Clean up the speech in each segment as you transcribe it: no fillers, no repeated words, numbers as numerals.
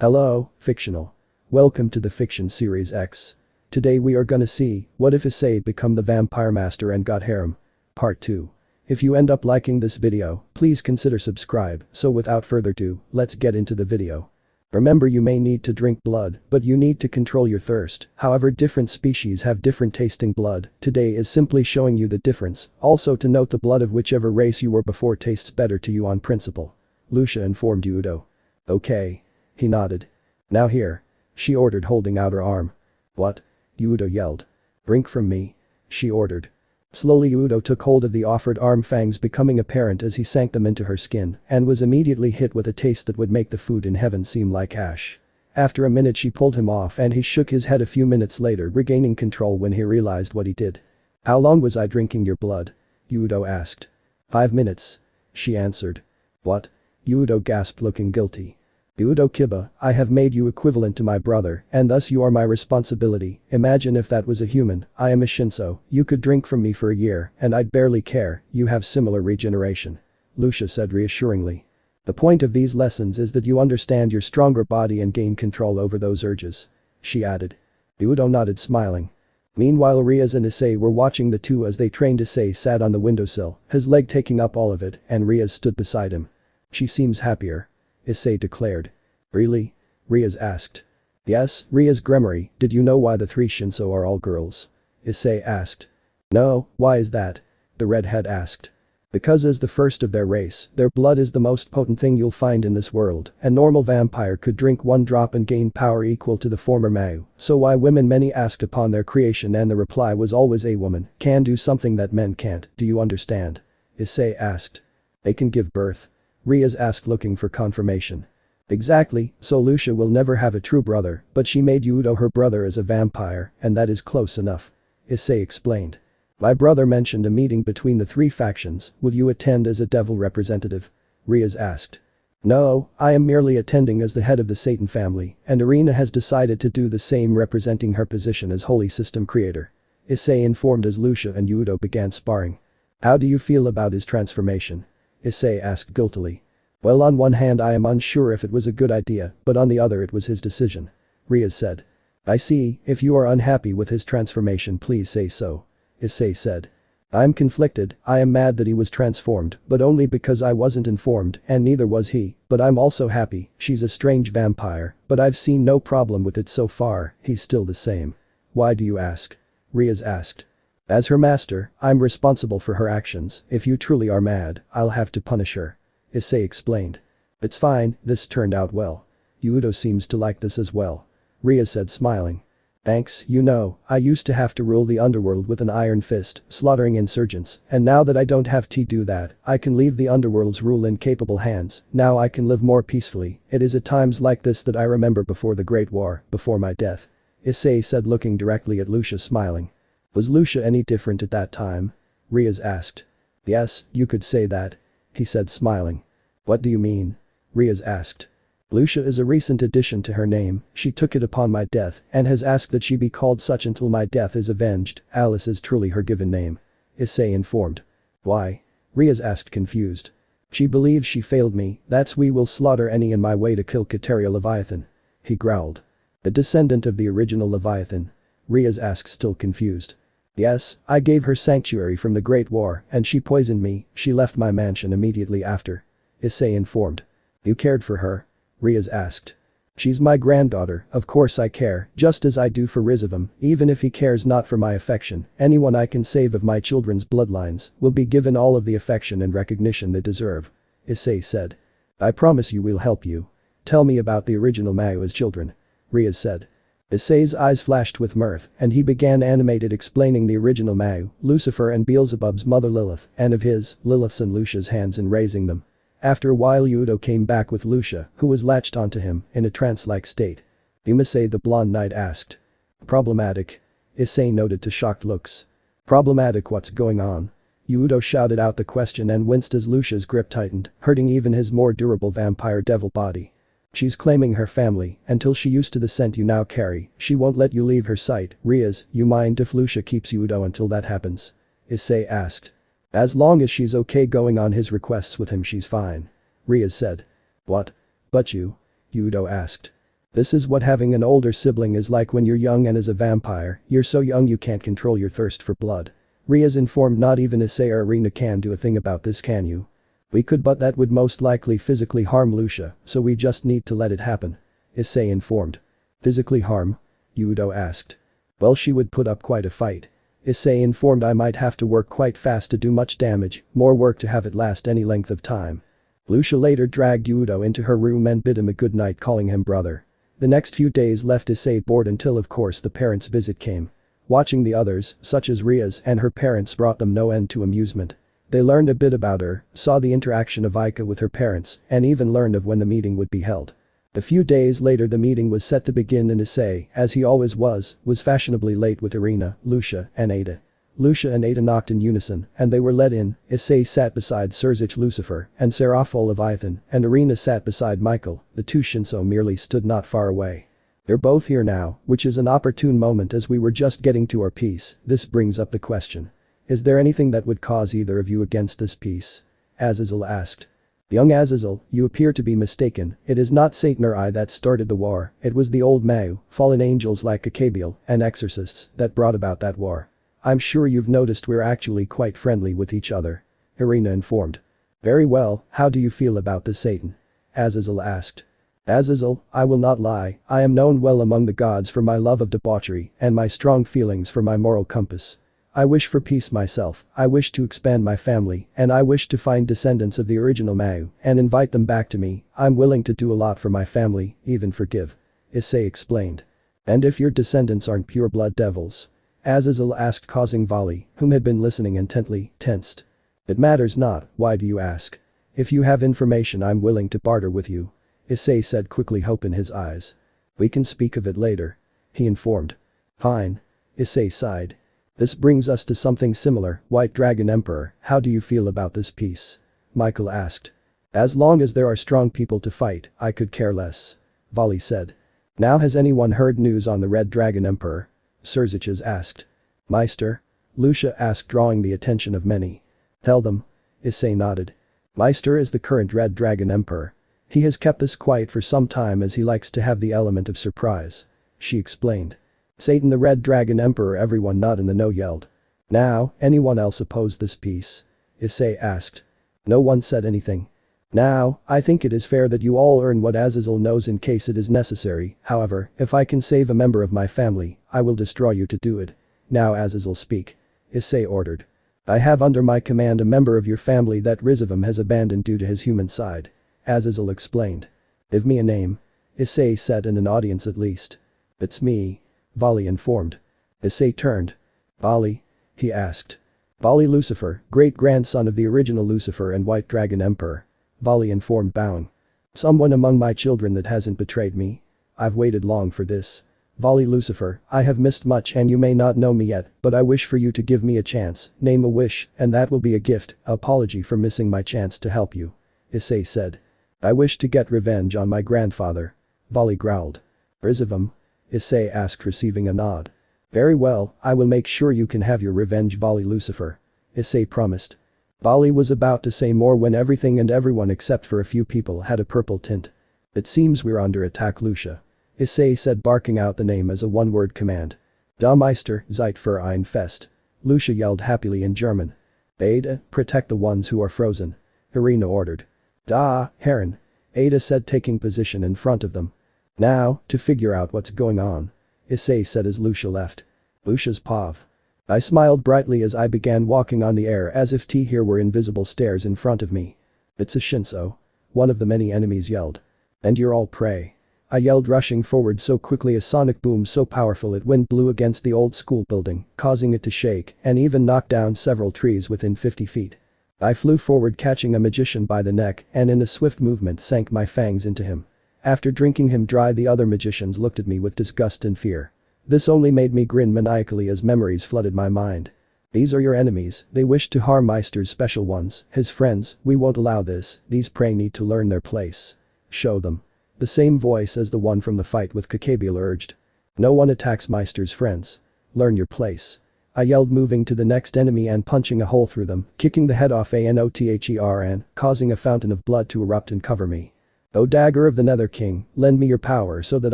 Hello, fictional. Welcome to the Fiction Series X. Today we are gonna see, what if Isay become the Vampire Master and Got Harem? Part 2. If you end up liking this video, please consider subscribe, so without further ado, let's get into the video. Remember, you may need to drink blood, but you need to control your thirst. However, different species have different tasting blood. Today is simply showing you the difference, also to note the blood of whichever race you were before tastes better to you on principle. Lucia informed Udo. Okay. He nodded. Now here. She ordered, holding out her arm. What? Udo yelled. Drink from me. She ordered. Slowly Udo took hold of the offered arm, fangs becoming apparent as he sank them into her skin, and was immediately hit with a taste that would make the food in heaven seem like ash. After a minute she pulled him off and he shook his head a few minutes later, regaining control when he realized what he did. How long was I drinking your blood? Udo asked. 5 minutes. She answered. What? Udo gasped, looking guilty. Udo Kiba, I have made you equivalent to my brother, and thus you are my responsibility. Imagine if that was a human. I am a Shinso, you could drink from me for a year, and I'd barely care. You have similar regeneration. Lucia said reassuringly. The point of these lessons is that you understand your stronger body and gain control over those urges. She added. Udo nodded, smiling. Meanwhile, Riaz and Isay were watching the two as they trained. Isay sat on the windowsill, his leg taking up all of it, and Riaz stood beside him. She seems happier. Isay declared. Really? Riaz asked. Yes, Riaz Gremory, did you know why the 3 Shinso are all girls? Isay asked. No, why is that? The redhead asked. Because as the first of their race, their blood is the most potent thing you'll find in this world. A normal vampire could drink 1 drop and gain power equal to the former Mau. So why women? Many asked upon their creation, and the reply was always a woman can do something that men can't. Do you understand? Isay asked. They can give birth? Riaz asked, looking for confirmation. Exactly, so Lucia will never have a true brother, but she made Udo her brother as a vampire, and that is close enough. Isay explained. My brother mentioned a meeting between the 3 factions, will you attend as a devil representative? Riaz asked. No, I am merely attending as the head of the Satan family, and Irina has decided to do the same, representing her position as holy system creator. Isay informed as Lucia and Udo began sparring. How do you feel about his transformation? Isay asked guiltily. Well, on one hand I am unsure if it was a good idea, but on the other it was his decision. Riaz said. I see, if you are unhappy with his transformation, please say so. Isay said. I'm conflicted. I am mad that he was transformed, but only because I wasn't informed, and neither was he, but I'm also happy. She's a strange vampire, but I've seen no problem with it so far. He's still the same. Why do you ask? Riaz asked. As her master, I'm responsible for her actions. If you truly are mad, I'll have to punish her. Isay explained. It's fine, this turned out well. Udo seems to like this as well. Riaz said, smiling. Thanks, you know, I used to have to rule the Underworld with an iron fist, slaughtering insurgents, and now that I don't have to do that, I can leave the Underworld's rule in capable hands. Now I can live more peacefully. It is at times like this that I remember before the Great War, before my death. Isay said, looking directly at Lucia, smiling. Was Lucia any different at that time? Riaz asked. Yes, you could say that. He said, smiling. What do you mean? Riaz asked. Lucia is a recent addition to her name. She took it upon my death and has asked that she be called such until my death is avenged. Alice is truly her given name. Isay informed. Why? Riaz asked, confused. She believes she failed me, that's we will slaughter any in my way to kill Cataria Leviathan. He growled. The descendant of the original Leviathan? Riaz asked, still confused. Yes, I gave her sanctuary from the Great War and she poisoned me. She left my mansion immediately after. Isay informed. You cared for her? Riaz asked. She's my granddaughter, of course I care, just as I do for Rizavam, even if he cares not for my affection. Anyone I can save of my children's bloodlines will be given all of the affection and recognition they deserve. Isay said. I promise you we'll help you. Tell me about the original Mau as children. Riaz said. Isay's eyes flashed with mirth, and he began animated explaining the original Mau, Lucifer and Beelzebub's mother Lilith, and of his, Lilith's and Lucia's hands in raising them. After a while Udo came back with Lucia, who was latched onto him, in a trance-like state. Isay, the blonde knight, asked. Problematic. Isay noted to shocked looks. Problematic, what's going on? Udo shouted out the question and winced as Lucia's grip tightened, hurting even his more durable vampire devil body. She's claiming her family, until she used to the scent you now carry, she won't let you leave her sight. Riaz, you mind if Lucia keeps Udo until that happens? Isay asked. As long as she's okay going on his requests with him, she's fine. Riaz said. What? But you? Udo asked. This is what having an older sibling is like when you're young and as a vampire, you're so young you can't control your thirst for blood. Ria's informed not even Isay or Irina can do a thing about this, can you? We could, but that would most likely physically harm Lucia, so we just need to let it happen. Isay informed. Physically harm? Yudo asked. Well, she would put up quite a fight. Isay informed. I might have to work quite fast to do much damage, more work to have it last any length of time. Lucia later dragged Yudo into her room and bid him a good night, calling him brother. The next few days left Isay bored until of course the parents' visit came. Watching the others, such as Ria's and her parents, brought them no end to amusement. They learned a bit about her, saw the interaction of Ika with her parents, and even learned of when the meeting would be held. A few days later the meeting was set to begin and Isay, as he always was fashionably late with Irina, Lucia, and Ada. Lucia and Ada knocked in unison, and they were let in. Isay sat beside Serzich Lucifer and Serafol Leviathan, and Irina sat beside Michael. The two Shinso merely stood not far away. They're both here now, which is an opportune moment as we were just getting to our piece. This brings up the question. Is there anything that would cause either of you against this peace? Azazel asked. Young Azazel, you appear to be mistaken. It is not Satan or I that started the war, it was the old Mau, fallen angels like Akabiel, and exorcists, that brought about that war. I'm sure you've noticed we're actually quite friendly with each other. Irina informed. Very well, how do you feel about this, Satan? Azazel asked. Azazel, I will not lie, I am known well among the gods for my love of debauchery and my strong feelings for my moral compass. I wish for peace myself, I wish to expand my family, and I wish to find descendants of the original Mau and invite them back to me. I'm willing to do a lot for my family, even forgive. Isay explained. And if your descendants aren't pure-blood devils? Azazel asked, causing Vali, whom had been listening intently, tensed. It matters not, why do you ask? If you have information I'm willing to barter with you. Isay said, quickly, hope in his eyes. We can speak of it later. He informed. Fine. Isay sighed. This brings us to something similar. White Dragon Emperor, how do you feel about this peace? Michael asked. As long as there are strong people to fight, I could care less. Vali said. Now has anyone heard news on the Red Dragon Emperor? Serziches asked. Meister? Lucia asked, drawing the attention of many. Tell them. Isay nodded. Meister is the current Red Dragon Emperor. He has kept this quiet for some time as he likes to have the element of surprise. She explained. Satan the Red Dragon Emperor. Everyone not in the know yelled. Now, anyone else oppose this peace? Isay asked. No one said anything. Now, I think it is fair that you all earn what Azazel knows in case it is necessary. However, if I can save a member of my family, I will destroy you to do it. Now Azazel, speak. Isay ordered. I have under my command a member of your family that Rizavam has abandoned due to his human side. Azazel explained. Give me a name. Isay said, in an audience at least. It's me. Vali informed. Isay turned. Bali? He asked. Bali Lucifer, great-grandson of the original Lucifer and White Dragon Emperor. Vali informed, bowing. Someone among my children that hasn't betrayed me? I've waited long for this. Vali Lucifer, I have missed much and you may not know me yet, but I wish for you to give me a chance, name a wish, and that will be a gift, apology for missing my chance to help you. Isay said. I wish to get revenge on my grandfather. Vali growled. Rizavam? Isay asked, receiving a nod. Very well, I will make sure you can have your revenge, Vali Lucifer. Isay promised. Bali was about to say more when everything and everyone except for a few people had a purple tint. It seems we're under attack, Lucia. Isay said, barking out the name as a one-word command. Da Meister, Zeit für ein Fest. Lucia yelled happily in German. Ada, protect the ones who are frozen. Irina ordered. Da, Herren. Ada said, taking position in front of them. Now, to figure out what's going on. Isay said as Lucia left. Lucia's pav. I smiled brightly as I began walking on the air as if here were invisible stairs in front of me. It's a Shinso. One of the many enemies yelled. And you're all prey. I yelled, rushing forward so quickly, a sonic boom so powerful it wind blew against the old school building, causing it to shake and even knock down several trees within 50 feet. I flew forward, catching a magician by the neck, and in a swift movement sank my fangs into him. After drinking him dry, the other magicians looked at me with disgust and fear. This only made me grin maniacally as memories flooded my mind. These are your enemies, they wish to harm Meister's special ones, his friends. We won't allow this, these prey need to learn their place. Show them. The same voice as the one from the fight with Kakabiel urged. No one attacks Meister's friends. Learn your place. I yelled, moving to the next enemy and punching a hole through them, kicking the head off Anothern, causing a fountain of blood to erupt and cover me. O dagger of the Nether King, lend me your power so that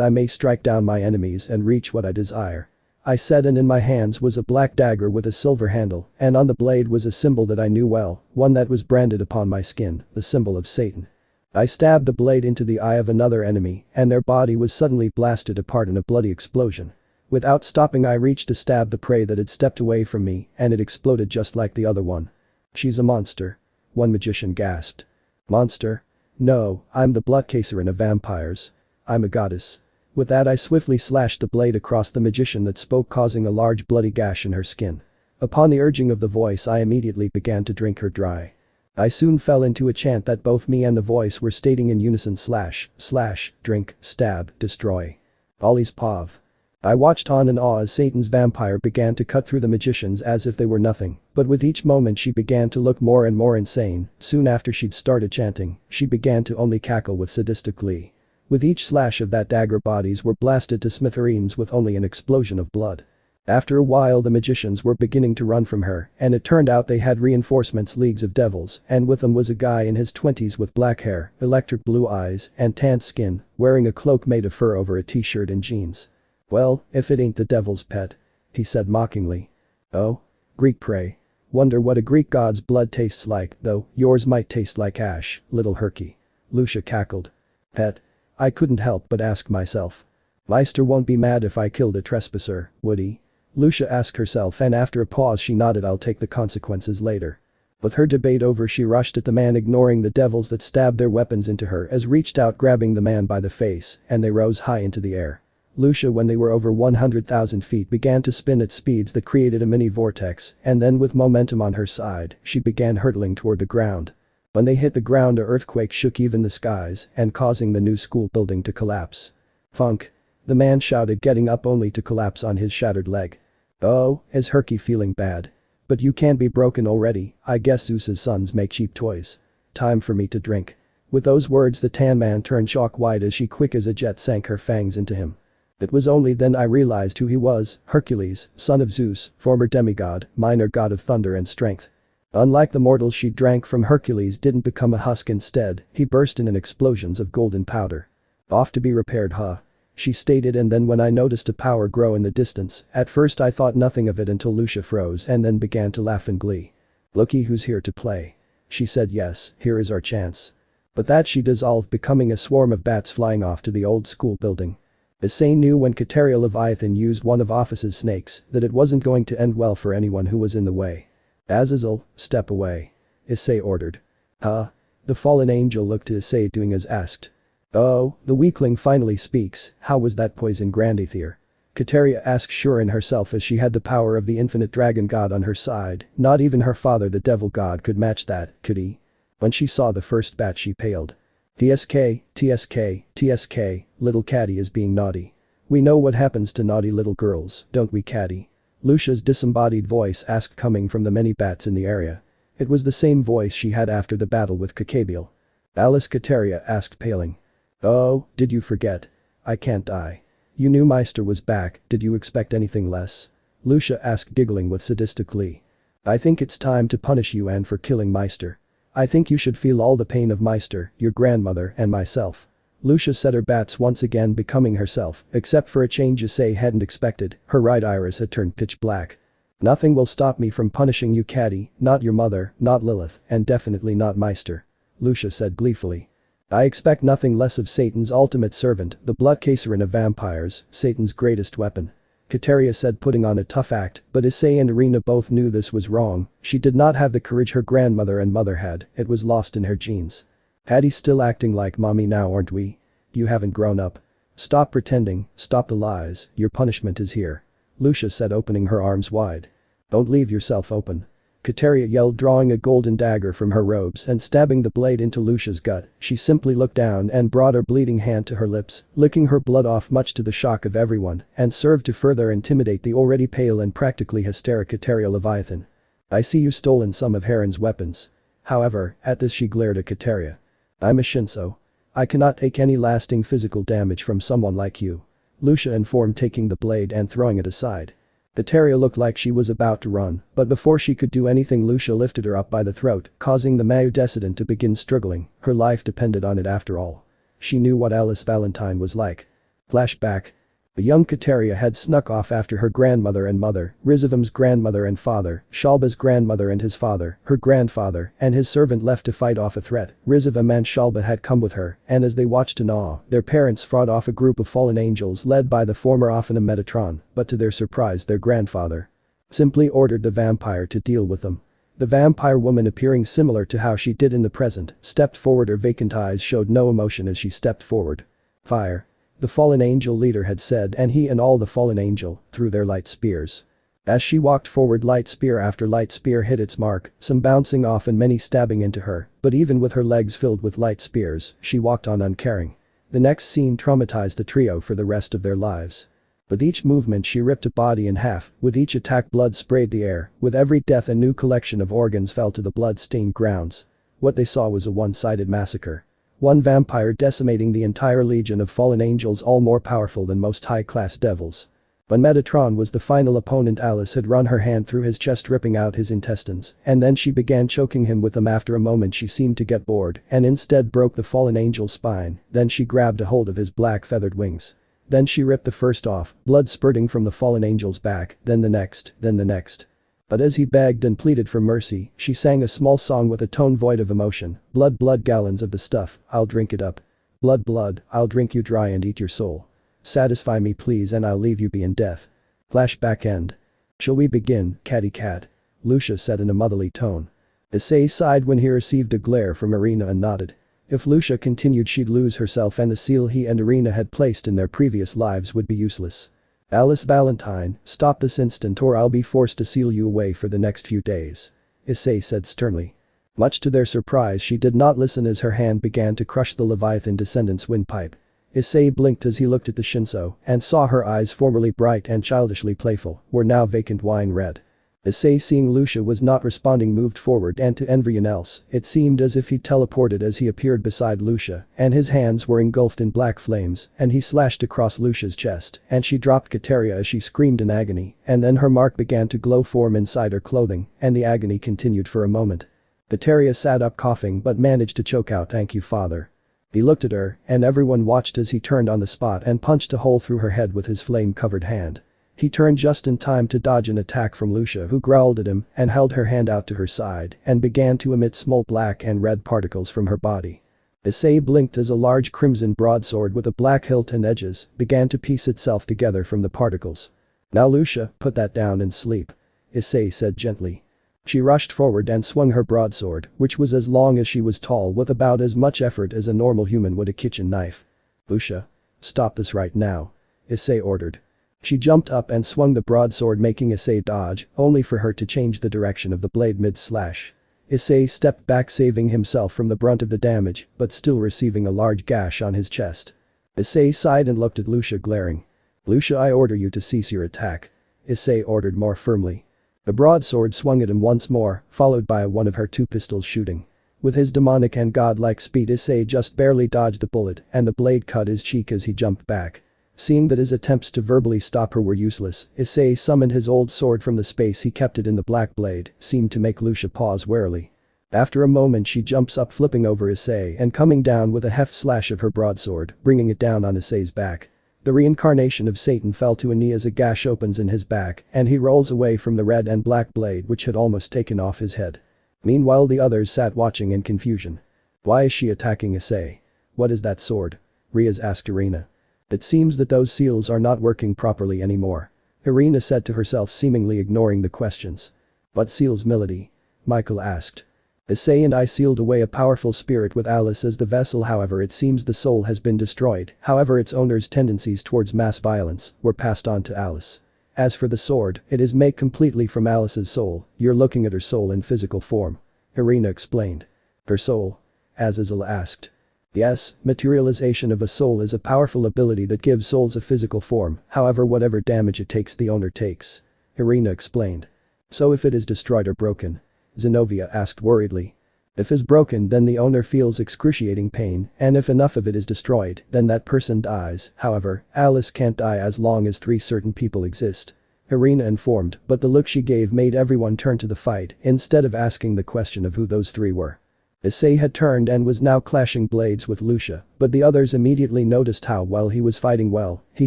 I may strike down my enemies and reach what I desire. I said, and in my hands was a black dagger with a silver handle, and on the blade was a symbol that I knew well, one that was branded upon my skin, the symbol of Satan. I stabbed the blade into the eye of another enemy, and their body was suddenly blasted apart in a bloody explosion. Without stopping, I reached to stab the prey that had stepped away from me, and it exploded just like the other one. She's a monster. One magician gasped. Monster? No, I'm the bloodcasterin of vampires. I'm a goddess. With that, I swiftly slashed the blade across the magician that spoke, causing a large bloody gash in her skin. Upon the urging of the voice, I immediately began to drink her dry. I soon fell into a chant that both me and the voice were stating in unison: slash, drink, stab, destroy. Ollie's Pav. I watched on in awe as Satan's vampire began to cut through the magicians as if they were nothing, but with each moment she began to look more and more insane. Soon after she'd started chanting, she began to only cackle with sadistic glee. With each slash of that dagger, bodies were blasted to smithereens with only an explosion of blood. After a while, the magicians were beginning to run from her, and it turned out they had reinforcements, leagues of devils, and with them was a guy in his 20s with black hair, electric blue eyes, and tanned skin, wearing a cloak made of fur over a t-shirt and jeans. "Well, if it ain't the devil's pet," he said mockingly. "Oh? Greek prey. Wonder what a Greek god's blood tastes like, though yours might taste like ash, little Herky." Lucia cackled. "Pet? I couldn't help but ask myself. Meister won't be mad if I killed a trespasser, would he?" Lucia asked herself, and after a pause she nodded. "I'll take the consequences later." With her debate over, she rushed at the man, ignoring the devils that stabbed their weapons into her, as reached out, grabbing the man by the face, and they rose high into the air. Lucia, when they were over 100,000 feet, began to spin at speeds that created a mini vortex, and then with momentum on her side, she began hurtling toward the ground. When they hit the ground, an earthquake shook even the skies, and causing the new school building to collapse. "Funk!" the man shouted, getting up only to collapse on his shattered leg. "Oh, is Herky feeling bad? But you can't be broken already. I guess Zeus's sons make cheap toys. Time for me to drink." With those words, the tan man turned chalk white as she, quick as a jet, sank her fangs into him. It was only then I realized who he was: Hercules, son of Zeus, former demigod, minor god of thunder and strength. Unlike the mortals she drank from, Hercules didn't become a husk. Instead, he burst in explosions of golden powder. "Off to be repaired, huh?" she stated, and then when I noticed a power grow in the distance, at first I thought nothing of it until Lucia froze and then began to laugh in glee. "Looky who's here to play." She said. "Yes, here is our chance." But that she dissolved, becoming a swarm of bats flying off to the old school building. Isay knew when Cataria Leviathan used one of Office's snakes that it wasn't going to end well for anyone who was in the way. "Azazel, step away," Isay ordered. "Huh?" The fallen angel looked to Isay, doing as asked. "Oh, the weakling finally speaks. How was that poison Grandethier?" Cataria asked, sure in herself as she had the power of the infinite dragon god on her side. Not even her father, the devil god, could match that, could he? When she saw the first bat, she paled. "TSK, TSK, TSK, little Caddy is being naughty. We know what happens to naughty little girls, don't we, Caddy?" Lucia's disembodied voice asked, coming from the many bats in the area. It was the same voice she had after the battle with Cacabiel. "Alice," Cataria asked, paling. "Oh, did you forget? I can't die. You knew Meister was back, did you expect anything less?" Lucia asked, giggling with sadistic glee. "I think it's time to punish you, and for killing Meister. I think you should feel all the pain of Meister, your grandmother, and myself." Lucia said, her bats once again becoming herself, except for a change Isay hadn't expected. Her right iris had turned pitch black. "Nothing will stop me from punishing you, Caddy, not your mother, not Lilith, and definitely not Meister," Lucia said gleefully. "I expect nothing less of Satan's ultimate servant, the bloodcasterin of vampires, Satan's greatest weapon," Cataria said, putting on a tough act, but Isay and Irina both knew this was wrong. She did not have the courage her grandmother and mother had, it was lost in her genes. "Patty's still acting like mommy now, aren't we? You haven't grown up. Stop pretending, stop the lies, your punishment is here," Lucia said, opening her arms wide. "Don't leave yourself open," Cataria yelled, drawing a golden dagger from her robes and stabbing the blade into Lucia's gut. She simply looked down and brought her bleeding hand to her lips, licking her blood off, much to the shock of everyone, and served to further intimidate the already pale and practically hysteric Cataria Leviathan. "I see you stolen some of Heron's weapons." However, at this she glared at Cataria. "I'm a Shinso. I cannot take any lasting physical damage from someone like you," Lucia informed, taking the blade and throwing it aside. Cataria looked like she was about to run, but before she could do anything, Lucia lifted her up by the throat, causing the Mayu dissident to begin struggling. Her life depended on it after all. She knew what Alice Valentine was like. Flashback. The young Cataria had snuck off after her grandmother and mother, Rizavum's grandmother and father, Shalba's grandmother and his father, her grandfather, and his servant left to fight off a threat. Rizavum and Shalba had come with her, and as they watched in awe, their parents fought off a group of fallen angels led by the former Ophanum Metatron, but to their surprise their grandfather simply ordered the vampire to deal with them. The vampire woman, appearing similar to how she did in the present, stepped forward. Her vacant eyes showed no emotion as she stepped forward. Fire. The fallen angel leader had said, and he and all the fallen angel threw their light spears. As she walked forward, light spear after light spear hit its mark, some bouncing off and many stabbing into her, but even with her legs filled with light spears, she walked on uncaring. The next scene traumatized the trio for the rest of their lives. With each movement she ripped a body in half, with each attack blood sprayed the air, with every death a new collection of organs fell to the blood-stained grounds. What they saw was a one-sided massacre. One vampire decimating the entire legion of fallen angels, all more powerful than most high-class devils. When Metatron was the final opponent, Alice had run her hand through his chest, ripping out his intestines, and then she began choking him with them. After a moment she seemed to get bored and instead broke the fallen angel's spine, then she grabbed a hold of his black feathered wings. Then she ripped the first off, blood spurting from the fallen angel's back, then the next, then the next. But as he begged and pleaded for mercy, she sang a small song with a tone void of emotion. Blood, blood, gallons of the stuff, I'll drink it up. Blood, blood, I'll drink you dry and eat your soul. Satisfy me please and I'll leave you be in death. Flashback end. Shall we begin, catty cat? Lucia said in a motherly tone. Isay sighed when he received a glare from Irina and nodded. If Lucia continued she'd lose herself and the seal he and Irina had placed in their previous lives would be useless. Alice Valentine, stop this instant or I'll be forced to seal you away for the next few days. Isay said sternly. Much to their surprise she did not listen as her hand began to crush the Leviathan descendant's windpipe. Isay blinked as he looked at the Shinso and saw her eyes, formerly bright and childishly playful, were now vacant wine red. Isay, seeing Lucia was not responding, moved forward, and to everyone else it seemed as if he teleported as he appeared beside Lucia, and his hands were engulfed in black flames, and he slashed across Lucia's chest, and she dropped Cataria as she screamed in agony, and then her mark began to glow form inside her clothing, and the agony continued for a moment. Cataria sat up coughing but managed to choke out, "Thank you, father." He looked at her, and everyone watched as he turned on the spot and punched a hole through her head with his flame-covered hand. He turned just in time to dodge an attack from Lucia, who growled at him and held her hand out to her side and began to emit small black and red particles from her body. Isay blinked as a large crimson broadsword with a black hilt and edges began to piece itself together from the particles. "Now Lucia, put that down and sleep," Isay said gently. She rushed forward and swung her broadsword, which was as long as she was tall, with about as much effort as a normal human would a kitchen knife. "Lucia, stop this right now," Isay ordered. She jumped up and swung the broadsword, making Isay dodge, only for her to change the direction of the blade mid-slash. Isay stepped back, saving himself from the brunt of the damage, but still receiving a large gash on his chest. Isay sighed and looked at Lucia, glaring. "Lucia, I order you to cease your attack," Isay ordered more firmly. The broadsword swung at him once more, followed by one of her two pistols shooting. With his demonic and godlike speed, Isay just barely dodged the bullet, and the blade cut his cheek as he jumped back. Seeing that his attempts to verbally stop her were useless, Isay summoned his old sword from the space he kept it in. The black blade seemed to make Lucia pause warily. After a moment she jumps up, flipping over Isay and coming down with a heft slash of her broadsword, bringing it down on Isay's back. The reincarnation of Satan fell to a knee as a gash opens in his back and he rolls away from the red and black blade, which had almost taken off his head. Meanwhile the others sat watching in confusion. "Why is she attacking Isay? What is that sword?" Riaz asked Irina. "It seems that those seals are not working properly anymore," Irina said to herself, seemingly ignoring the questions. "What seals, milady?" Michael asked. "Isay and I sealed away a powerful spirit with Alice as the vessel, however it seems the soul has been destroyed, however its owner's tendencies towards mass violence were passed on to Alice. As for the sword, it is made completely from Alice's soul, you're looking at her soul in physical form," Irina explained. "Her soul?" Azazel asked. "Yes, materialization of a soul is a powerful ability that gives souls a physical form, however whatever damage it takes the owner takes," Irina explained. "So if it is destroyed or broken?" Zenobia asked worriedly. "If is broken then the owner feels excruciating pain, and if enough of it is destroyed then that person dies, however, Alice can't die as long as 3 certain people exist," Irina informed, but the look she gave made everyone turn to the fight instead of asking the question of who those 3 were. Isay had turned and was now clashing blades with Lucia, but the others immediately noticed how while he was fighting well, he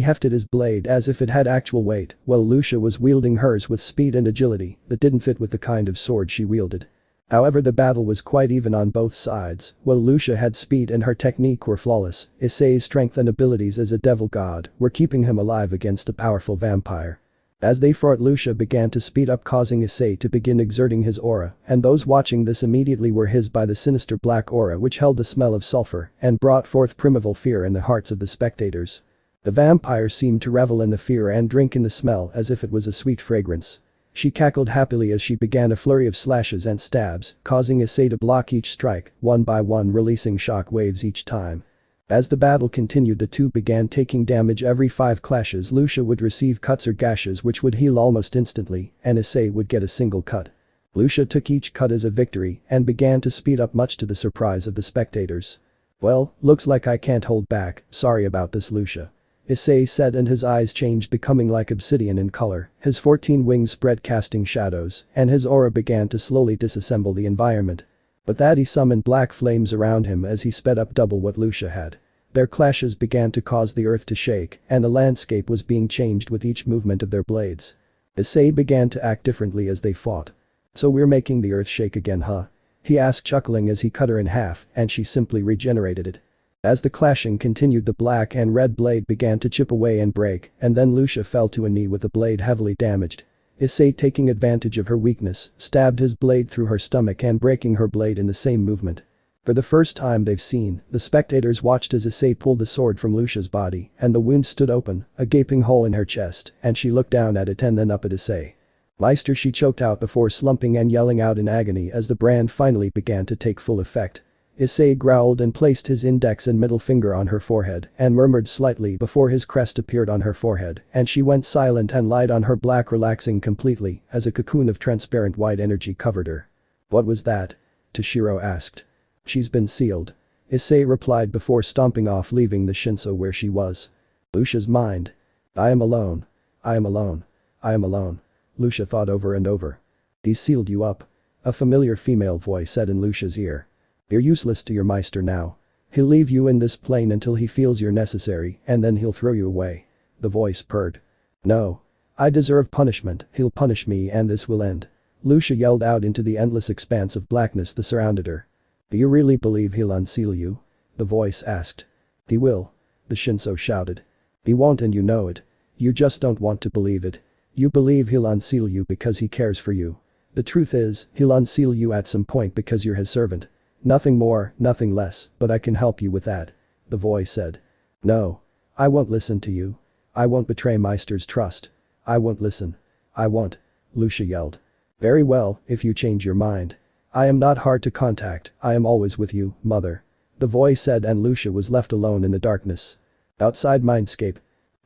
hefted his blade as if it had actual weight, while Lucia was wielding hers with speed and agility that didn't fit with the kind of sword she wielded. However, the battle was quite even on both sides. While Lucia had speed and her technique were flawless, Isay's strength and abilities as a devil god were keeping him alive against a powerful vampire. As they fought, Lucia began to speed up, causing Isay to begin exerting his aura, and those watching this immediately were his by the sinister black aura which held the smell of sulfur and brought forth primeval fear in the hearts of the spectators. The vampire seemed to revel in the fear and drink in the smell as if it was a sweet fragrance. She cackled happily as she began a flurry of slashes and stabs, causing Isay to block each strike, one by one releasing shock waves each time. As the battle continued, the two began taking damage. Every 5 clashes Lucia would receive cuts or gashes which would heal almost instantly, and Isay would get a single cut. Lucia took each cut as a victory and began to speed up, much to the surprise of the spectators. "Well, looks like I can't hold back, sorry about this, Lucia," Isay said, and his eyes changed, becoming like obsidian in color, his 14 wings spread casting shadows, and his aura began to slowly disassemble the environment. But that he summoned black flames around him as he sped up double what Lucia had. Their clashes began to cause the earth to shake, and the landscape was being changed with each movement of their blades. Isay began to act differently as they fought. "So we're making the earth shake again, huh?" he asked, chuckling as he cut her in half, and she simply regenerated it. As the clashing continued, the black and red blade began to chip away and break, and then Lucia fell to a knee with the blade heavily damaged. Isay, taking advantage of her weakness, stabbed his blade through her stomach and breaking her blade in the same movement. For the first time they've seen, the spectators watched as Isay pulled the sword from Lucia's body, and the wound stood open, a gaping hole in her chest, and she looked down at it and then up at Isay. "Meister," she choked out before slumping and yelling out in agony as the brand finally began to take full effect. Isay growled and placed his index and middle finger on her forehead and murmured slightly before his crest appeared on her forehead, and she went silent and lied on her black, relaxing completely as a cocoon of transparent white energy covered her. "What was that?" Toshiro asked. "She's been sealed," Isay replied before stomping off, leaving the Shinso where she was. Lucia's mind. "I am alone. I am alone. I am alone," Lucia thought over and over. "He's sealed you up," a familiar female voice said in Lucia's ear. "You're useless to your Meister now. He'll leave you in this plane until he feels you're necessary, and then he'll throw you away," the voice purred. "No. I deserve punishment, he'll punish me and this will end," Lucia yelled out into the endless expanse of blackness that surrounded her. "Do you really believe he'll unseal you?" the voice asked. "He will," the Shinso shouted. "He won't, and you know it. You just don't want to believe it. You believe he'll unseal you because he cares for you. The truth is, he'll unseal you at some point because you're his servant. Nothing more, nothing less, but I can help you with that," the voice said. "No. I won't listen to you. I won't betray Meister's trust. I won't listen. I won't," Lucia yelled. "Very well, if you change your mind. I am not hard to contact, I am always with you, mother," the voice said, and Lucia was left alone in the darkness. Outside Mindscape.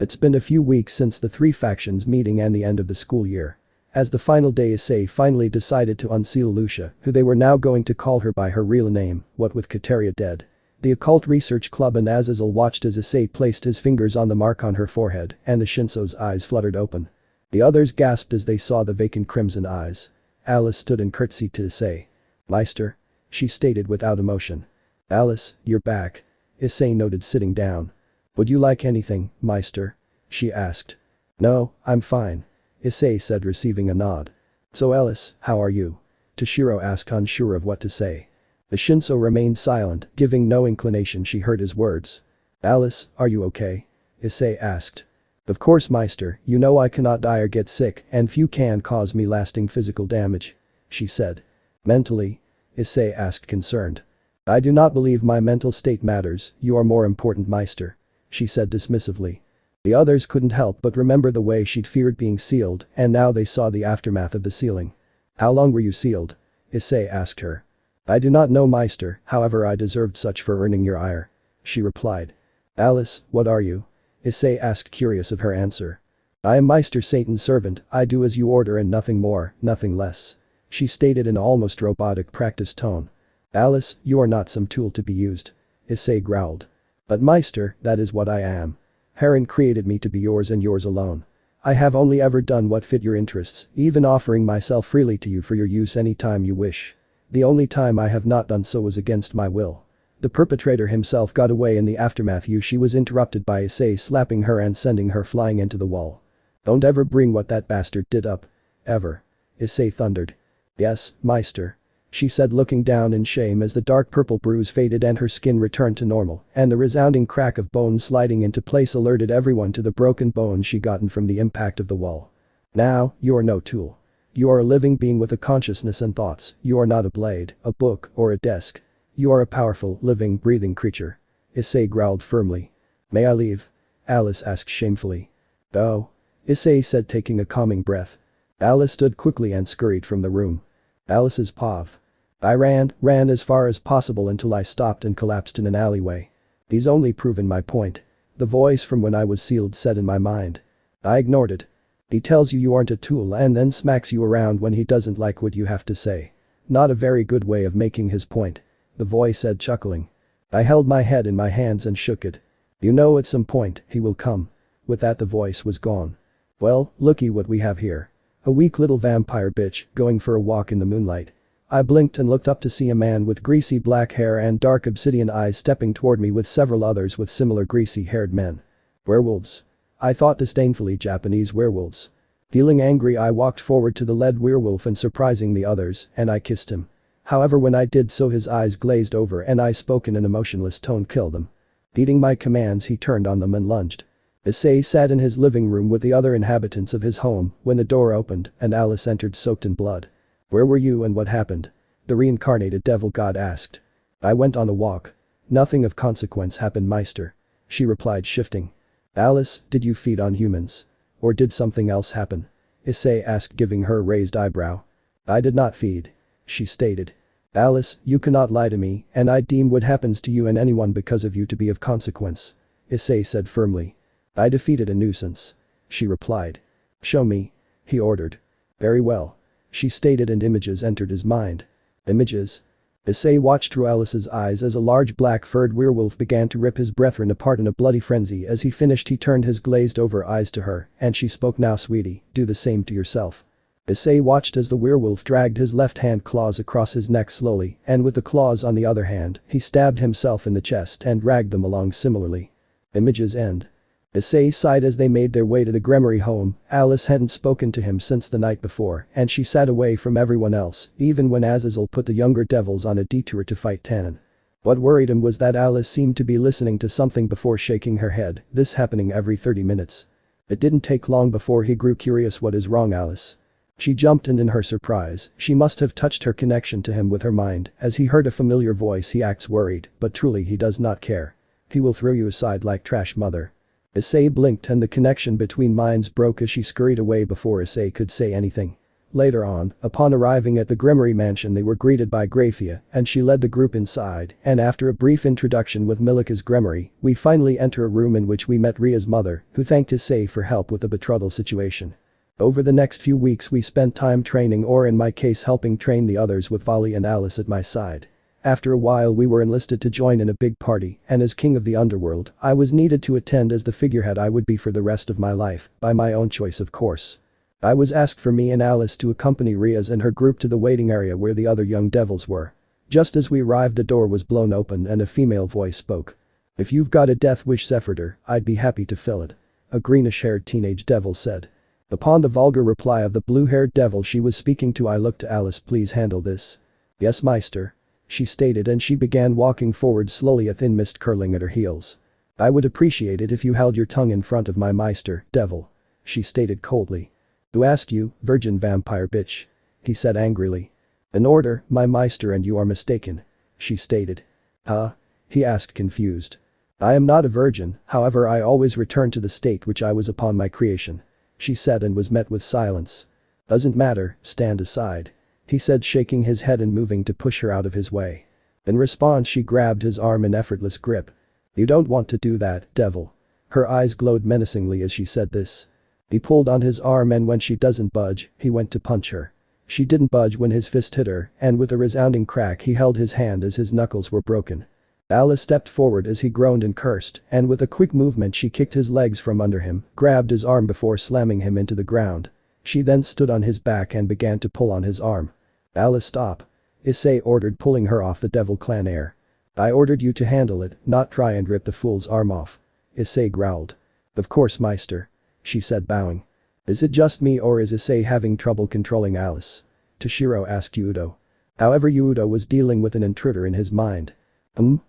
It's been a few weeks since the 3 factions meeting and the end of the school year. As the final day, Isay finally decided to unseal Lucia, who they were now going to call her by her real name, what with Cataria dead. The Occult Research Club and Azazel watched as Isay placed his fingers on the mark on her forehead, and the Shinso's eyes fluttered open. The others gasped as they saw the vacant crimson eyes. Alice stood and curtsied to Isay. "Meister," she stated without emotion. "Alice, you're back," Isay noted, sitting down. "Would you like anything, Meister?" she asked. "No, I'm fine," Isay said, receiving a nod. "So Alice, how are you?" Toshiro asked, unsure of what to say. The Shinso remained silent, giving no inclination she heard his words. "Alice, are you okay?" Isay asked. "Of course, Meister, you know I cannot die or get sick, and few can cause me lasting physical damage," she said. "Mentally?" Isay asked, concerned. "I do not believe my mental state matters, you are more important, Meister," she said dismissively. The others couldn't help but remember the way she'd feared being sealed, and now they saw the aftermath of the sealing. "How long were you sealed?" Isay asked her. "I do not know, Meister, however I deserved such for earning your ire," she replied. "Alice, what are you?" Isay asked, curious of her answer. "I am Meister Satan's servant, I do as you order and nothing more, nothing less," she stated in almost robotic practiced tone. "Alice, you are not some tool to be used," Isay growled. "But Meister, that is what I am. Herren created me to be yours and yours alone. I have only ever done what fit your interests, even offering myself freely to you for your use any time you wish." The only time I have not done so was against my will. The perpetrator himself got away in the aftermath. She was interrupted by Isay slapping her and sending her flying into the wall. Don't ever bring what that bastard did up. Ever. Isay thundered. Yes, Meister. She said, looking down in shame as the dark purple bruise faded and her skin returned to normal, and the resounding crack of bones sliding into place alerted everyone to the broken bones she gotten from the impact of the wall. Now, you are no tool. You are a living being with a consciousness and thoughts. You are not a blade, a book, or a desk. You are a powerful, living, breathing creature. Isay growled firmly. May I leave? Alice asked shamefully. Go. Isay said, taking a calming breath. Alice stood quickly and scurried from the room. Alice's pav. I ran as far as possible until I stopped and collapsed in an alleyway. He's only proven my point. The voice from when I was sealed said in my mind. I ignored it. He tells you aren't a tool and then smacks you around when he doesn't like what you have to say. Not a very good way of making his point. The voice said, chuckling. I held my head in my hands and shook it. You know, at some point, he will come. With that the voice was gone. Well, looky what we have here. A weak little vampire bitch going for a walk in the moonlight. I blinked and looked up to see a man with greasy black hair and dark obsidian eyes stepping toward me with several others with similar greasy-haired men. Werewolves. I thought disdainfully, Japanese werewolves. Feeling angry, I walked forward to the lead werewolf and surprising the others, and I kissed him. However, when I did so his eyes glazed over and I spoke in an emotionless tone, kill them. Heeding my commands, he turned on them and lunged. Isay sat in his living room with the other inhabitants of his home when the door opened and Alice entered soaked in blood. Where were you and what happened? The reincarnated devil god asked. I went on a walk. Nothing of consequence happened, Meister. She replied, shifting. Alice, did you feed on humans? Or did something else happen? Isay asked, giving her a raised eyebrow. I did not feed. She stated. Alice, you cannot lie to me, and I deem what happens to you and anyone because of you to be of consequence. Isay said firmly. I defeated a nuisance. She replied. Show me. He ordered. Very well. She stated, and images entered his mind. Images? Isay watched through Alice's eyes as a large black-furred werewolf began to rip his brethren apart in a bloody frenzy. As he finished, he turned his glazed-over eyes to her, and she spoke. Now, sweetie, do the same to yourself. Isay watched as the werewolf dragged his left-hand claws across his neck slowly, and with the claws on the other hand, he stabbed himself in the chest and dragged them along similarly. Images end. Isay sighed as they made their way to the Gremory home. Alice hadn't spoken to him since the night before, and she sat away from everyone else, even when Azazel put the younger devils on a detour to fight Tannen. What worried him was that Alice seemed to be listening to something before shaking her head, this happening every 30 minutes. It didn't take long before he grew curious. What is wrong, Alice? She jumped, and in her surprise, she must have touched her connection to him with her mind. As he heard a familiar voice, he acts worried, but truly he does not care. He will throw you aside like trash, mother. Isay blinked and the connection between minds broke as she scurried away before Isay could say anything. Later on, upon arriving at the Gremory mansion, they were greeted by Graphia, and she led the group inside, and after a brief introduction with Milika's Gremory, we finally enter a room in which we met Ria's mother, who thanked Isay for help with the betrothal situation. Over the next few weeks we spent time training, or in my case helping train the others, with Vali and Alice at my side. After a while we were enlisted to join in a big party, and as king of the Underworld, I was needed to attend as the figurehead I would be for the rest of my life, by my own choice of course. I was asked for me and Alice to accompany Ria's and her group to the waiting area where the other young devils were. Just as we arrived, the door was blown open and a female voice spoke. If you've got a death wish, Sepharder, I'd be happy to fill it. A greenish-haired teenage devil said. Upon the vulgar reply of the blue-haired devil she was speaking to, I looked to Alice. Please handle this. Yes, Meister. She stated, and she began walking forward slowly, a thin mist curling at her heels. I would appreciate it if you held your tongue in front of my Meister, devil. She stated coldly. Who asked you, virgin vampire bitch? He said angrily. An order, my Meister, and you are mistaken. She stated. Huh? He asked, confused. I am not a virgin, however I always return to the state which I was upon my creation. She said, and was met with silence. Doesn't matter, stand aside. He said, shaking his head and moving to push her out of his way. In response she grabbed his arm in effortless grip. You don't want to do that, devil. Her eyes glowed menacingly as she said this. He pulled on his arm, and when she doesn't budge, he went to punch her. She didn't budge when his fist hit her, and with a resounding crack he held his hand as his knuckles were broken. Alice stepped forward as he groaned and cursed, and with a quick movement she kicked his legs from under him, grabbed his arm before slamming him into the ground. She then stood on his back and began to pull on his arm. Alice, stop. Isay ordered, pulling her off the Devil Clan heir. I ordered you to handle it, not try and rip the fool's arm off. Isay growled. Of course, Meister. She said, bowing. Is it just me or is Isay having trouble controlling Alice? Toshiro asked Yudo. However, Yudo was dealing with an intruder in his mind.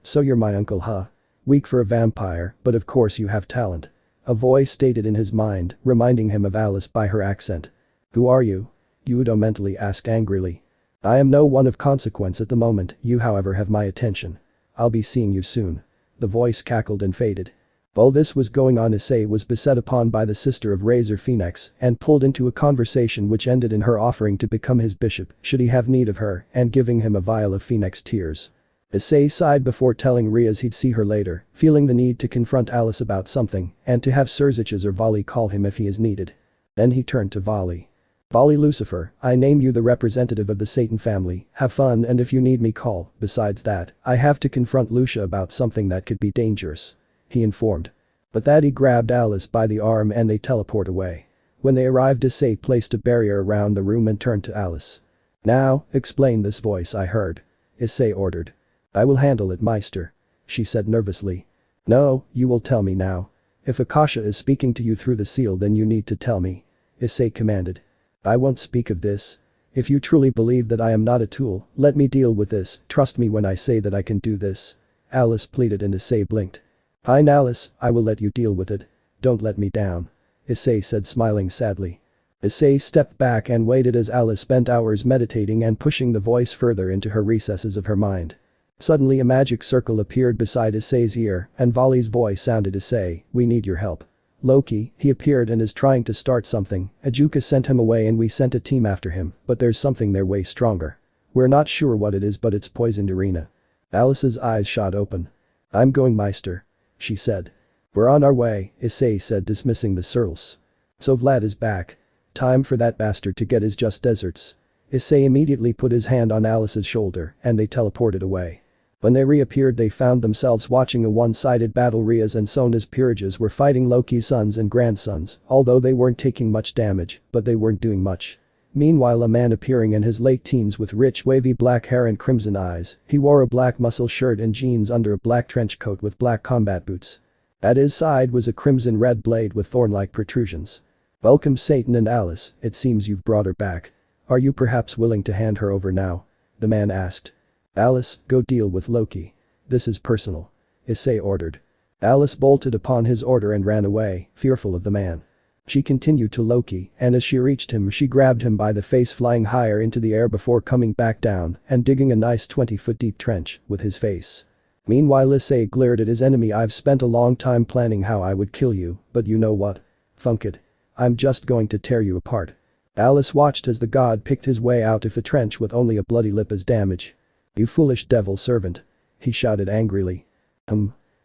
So you're my uncle, huh? Weak for a vampire, but of course you have talent. A voice stated in his mind, reminding him of Alice by her accent. Who are you? Yudo mentally asked angrily. I am no one of consequence at the moment, you however have my attention. I'll be seeing you soon. The voice cackled and faded. While this was going on, Isay was beset upon by the sister of Razor Phoenix and pulled into a conversation which ended in her offering to become his bishop should he have need of her and giving him a vial of Phoenix tears. Isay sighed before telling Riaz he'd see her later, feeling the need to confront Alice about something and to have Sirzich's or Vali call him if he is needed. Then he turned to Vali. Vali Lucifer, I name you the representative of the Satan family, have fun and if you need me call, besides that, I have to confront Lucia about something that could be dangerous. He informed. But that he grabbed Alice by the arm and they teleport away. When they arrived, Isay placed a barrier around the room and turned to Alice. Now, explain this voice I heard. Isay ordered. I will handle it, Meister. She said nervously. No, you will tell me now. If Akasha is speaking to you through the seal then you need to tell me. Isay commanded. I won't speak of this. If you truly believe that I am not a tool, let me deal with this, trust me when I say that I can do this. Alice pleaded and Isay blinked. Fine Alice, I will let you deal with it. Don't let me down. Isay said, smiling sadly. Isay stepped back and waited as Alice spent hours meditating and pushing the voice further into her recesses of her mind. Suddenly a magic circle appeared beside Isay's ear and Vali's voice sounded to say, we need your help. Loki, he appeared and is trying to start something, Ajuka sent him away and we sent a team after him, but there's something there way stronger. We're not sure what it is but it's poisoned Irina. Alice's eyes shot open. I'm going, Meister. She said. We're on our way, Isay said, dismissing the Searles. So Vlad is back. Time for that bastard to get his just desserts. Isay immediately put his hand on Alice's shoulder and they teleported away. When they reappeared they found themselves watching a one-sided battle. Riaz and Sona's peerages were fighting Loki's sons and grandsons, although they weren't taking much damage, but they weren't doing much. Meanwhile, a man appearing in his late teens with rich wavy black hair and crimson eyes, he wore a black muscle shirt and jeans under a black trench coat with black combat boots. At his side was a crimson red blade with thorn-like protrusions. Welcome Satan and Alice, it seems you've brought her back. Are you perhaps willing to hand her over now? The man asked. Alice, go deal with Loki. This is personal. Isay ordered. Alice bolted upon his order and ran away, fearful of the man. She continued to Loki, and as she reached him she grabbed him by the face, flying higher into the air before coming back down and digging a nice 20-foot deep trench with his face. Meanwhile Isay glared at his enemy. I've spent a long time planning how I would kill you, but you know what? Funk it. I'm just going to tear you apart. Alice watched as the god picked his way out of a trench with only a bloody lip as damage. You foolish devil servant. He shouted angrily.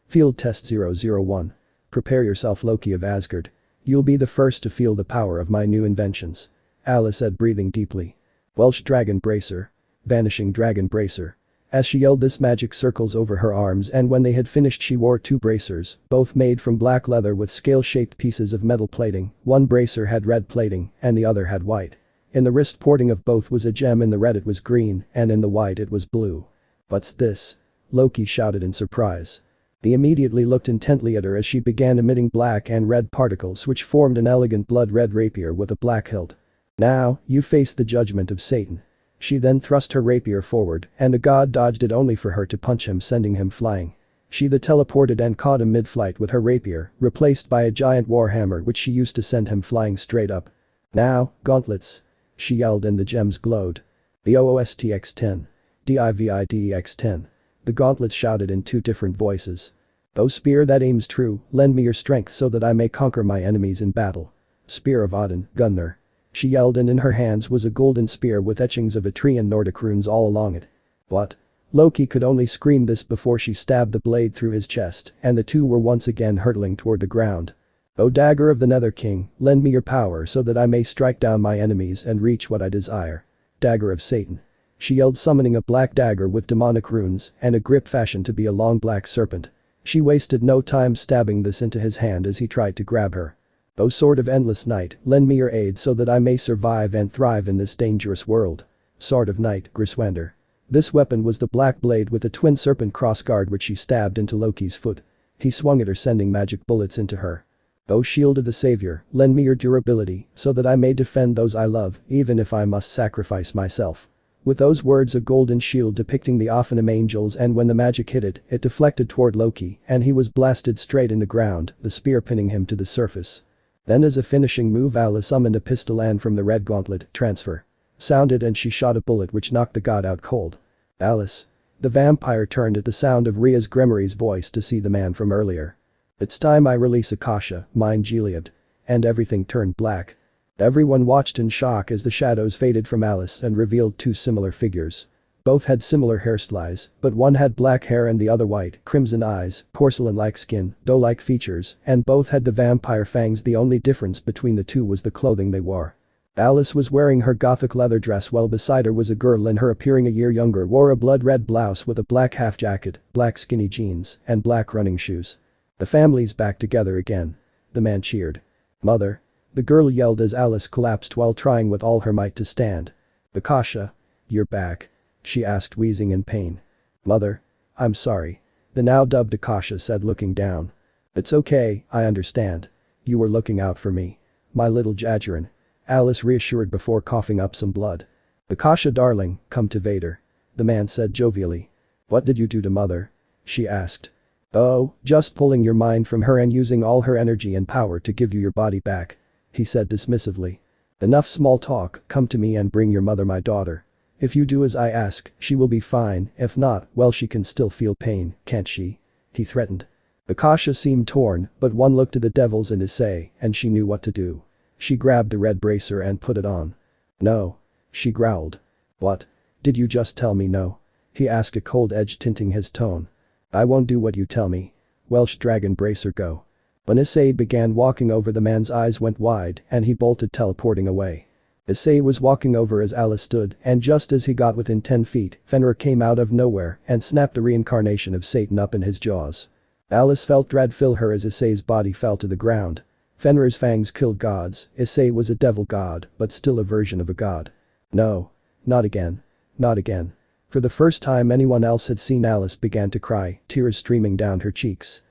Field test 001. Prepare yourself, Loki of Asgard. You'll be the first to feel the power of my new inventions. Alice said, breathing deeply. Welsh dragon bracer. Vanishing dragon bracer. As she yelled this, magic circles over her arms, and when they had finished she wore two bracers, both made from black leather with scale-shaped pieces of metal plating. One bracer had red plating and the other had white. In the wrist porting of both was a gem. In the red it was green and in the white it was blue. What's this? Loki shouted in surprise. He immediately looked intently at her as she began emitting black and red particles which formed an elegant blood-red rapier with a black hilt. Now, you face the judgment of Satan. She then thrust her rapier forward and the god dodged it only for her to punch him, sending him flying. She teleported and caught him mid-flight with her rapier, replaced by a giant warhammer which she used to send him flying straight up. Now, gauntlets. She yelled and the gems glowed. The OOSTX-10. DIVIDEX-10. The gauntlets shouted in two different voices. O spear that aims true, lend me your strength so that I may conquer my enemies in battle. Spear of Odin, Gunnar. She yelled and in her hands was a golden spear with etchings of a tree and Nordic runes all along it. What? Loki could only scream this before she stabbed the blade through his chest and the two were once again hurtling toward the ground. O dagger of the Nether King, lend me your power so that I may strike down my enemies and reach what I desire. Dagger of Satan. She yelled, summoning a black dagger with demonic runes and a grip fashioned to be a long black serpent. She wasted no time stabbing this into his hand as he tried to grab her. O sword of endless night, lend me your aid so that I may survive and thrive in this dangerous world. Sword of night, Griswander. This weapon was the black blade with a twin serpent crossguard which she stabbed into Loki's foot. He swung at her, sending magic bullets into her. "O shield of the savior, lend me your durability so that I may defend those I love, even if I must sacrifice myself." With those words, a golden shield depicting the Ophanum angels, and when the magic hit it, it deflected toward Loki and he was blasted straight in the ground, the spear pinning him to the surface. Then as a finishing move, Alice summoned a pistol and from the red gauntlet, transfer sounded and she shot a bullet which knocked the god out cold. "Alice." The vampire turned at the sound of Rhea's Gremory's voice to see the man from earlier. "It's time I release Akasha, mine Gilead." And everything turned black. Everyone watched in shock as the shadows faded from Alice and revealed two similar figures. Both had similar hairstyles, but one had black hair and the other white, crimson eyes, porcelain-like skin, doe-like features, and both had the vampire fangs. The only difference between the two was the clothing they wore. Alice was wearing her gothic leather dress while beside her was a girl in her appearing a year younger wore a blood-red blouse with a black half jacket, black skinny jeans, and black running shoes. "The family's back together again." The man cheered. "Mother." The girl yelled as Alice collapsed while trying with all her might to stand. "Akasha. You're back?" she asked, wheezing in pain. "Mother. I'm sorry." The now dubbed Akasha said, looking down. "It's okay, I understand. You were looking out for me. My little Jajiran." Alice reassured before coughing up some blood. "Akasha darling, come to Vader," the man said jovially. "What did you do to Mother?" she asked. "Oh, just pulling your mind from her and using all her energy and power to give you your body back," he said dismissively. "Enough small talk, come to me and bring your mother my daughter. If you do as I ask, she will be fine, if not, well she can still feel pain, can't she?" he threatened. Akasha seemed torn, but one look to the devils in Isay and she knew what to do. She grabbed the red bracer and put it on. "No," she growled. "What? Did you just tell me no?" he asked, a cold edge tinting his tone. "I won't do what you tell me. Welsh dragon bracer go." When Isay began walking over, the man's eyes went wide and he bolted, teleporting away. Isay was walking over as Alice stood, and just as he got within 10 feet, Fenra came out of nowhere and snapped the reincarnation of Satan up in his jaws. Alice felt dread fill her as Isay's body fell to the ground. Fenra's fangs killed gods. Isay was a devil god, but still a version of a god. "No. Not again. Not again." For the first time anyone else had seen, Alice began to cry, tears streaming down her cheeks.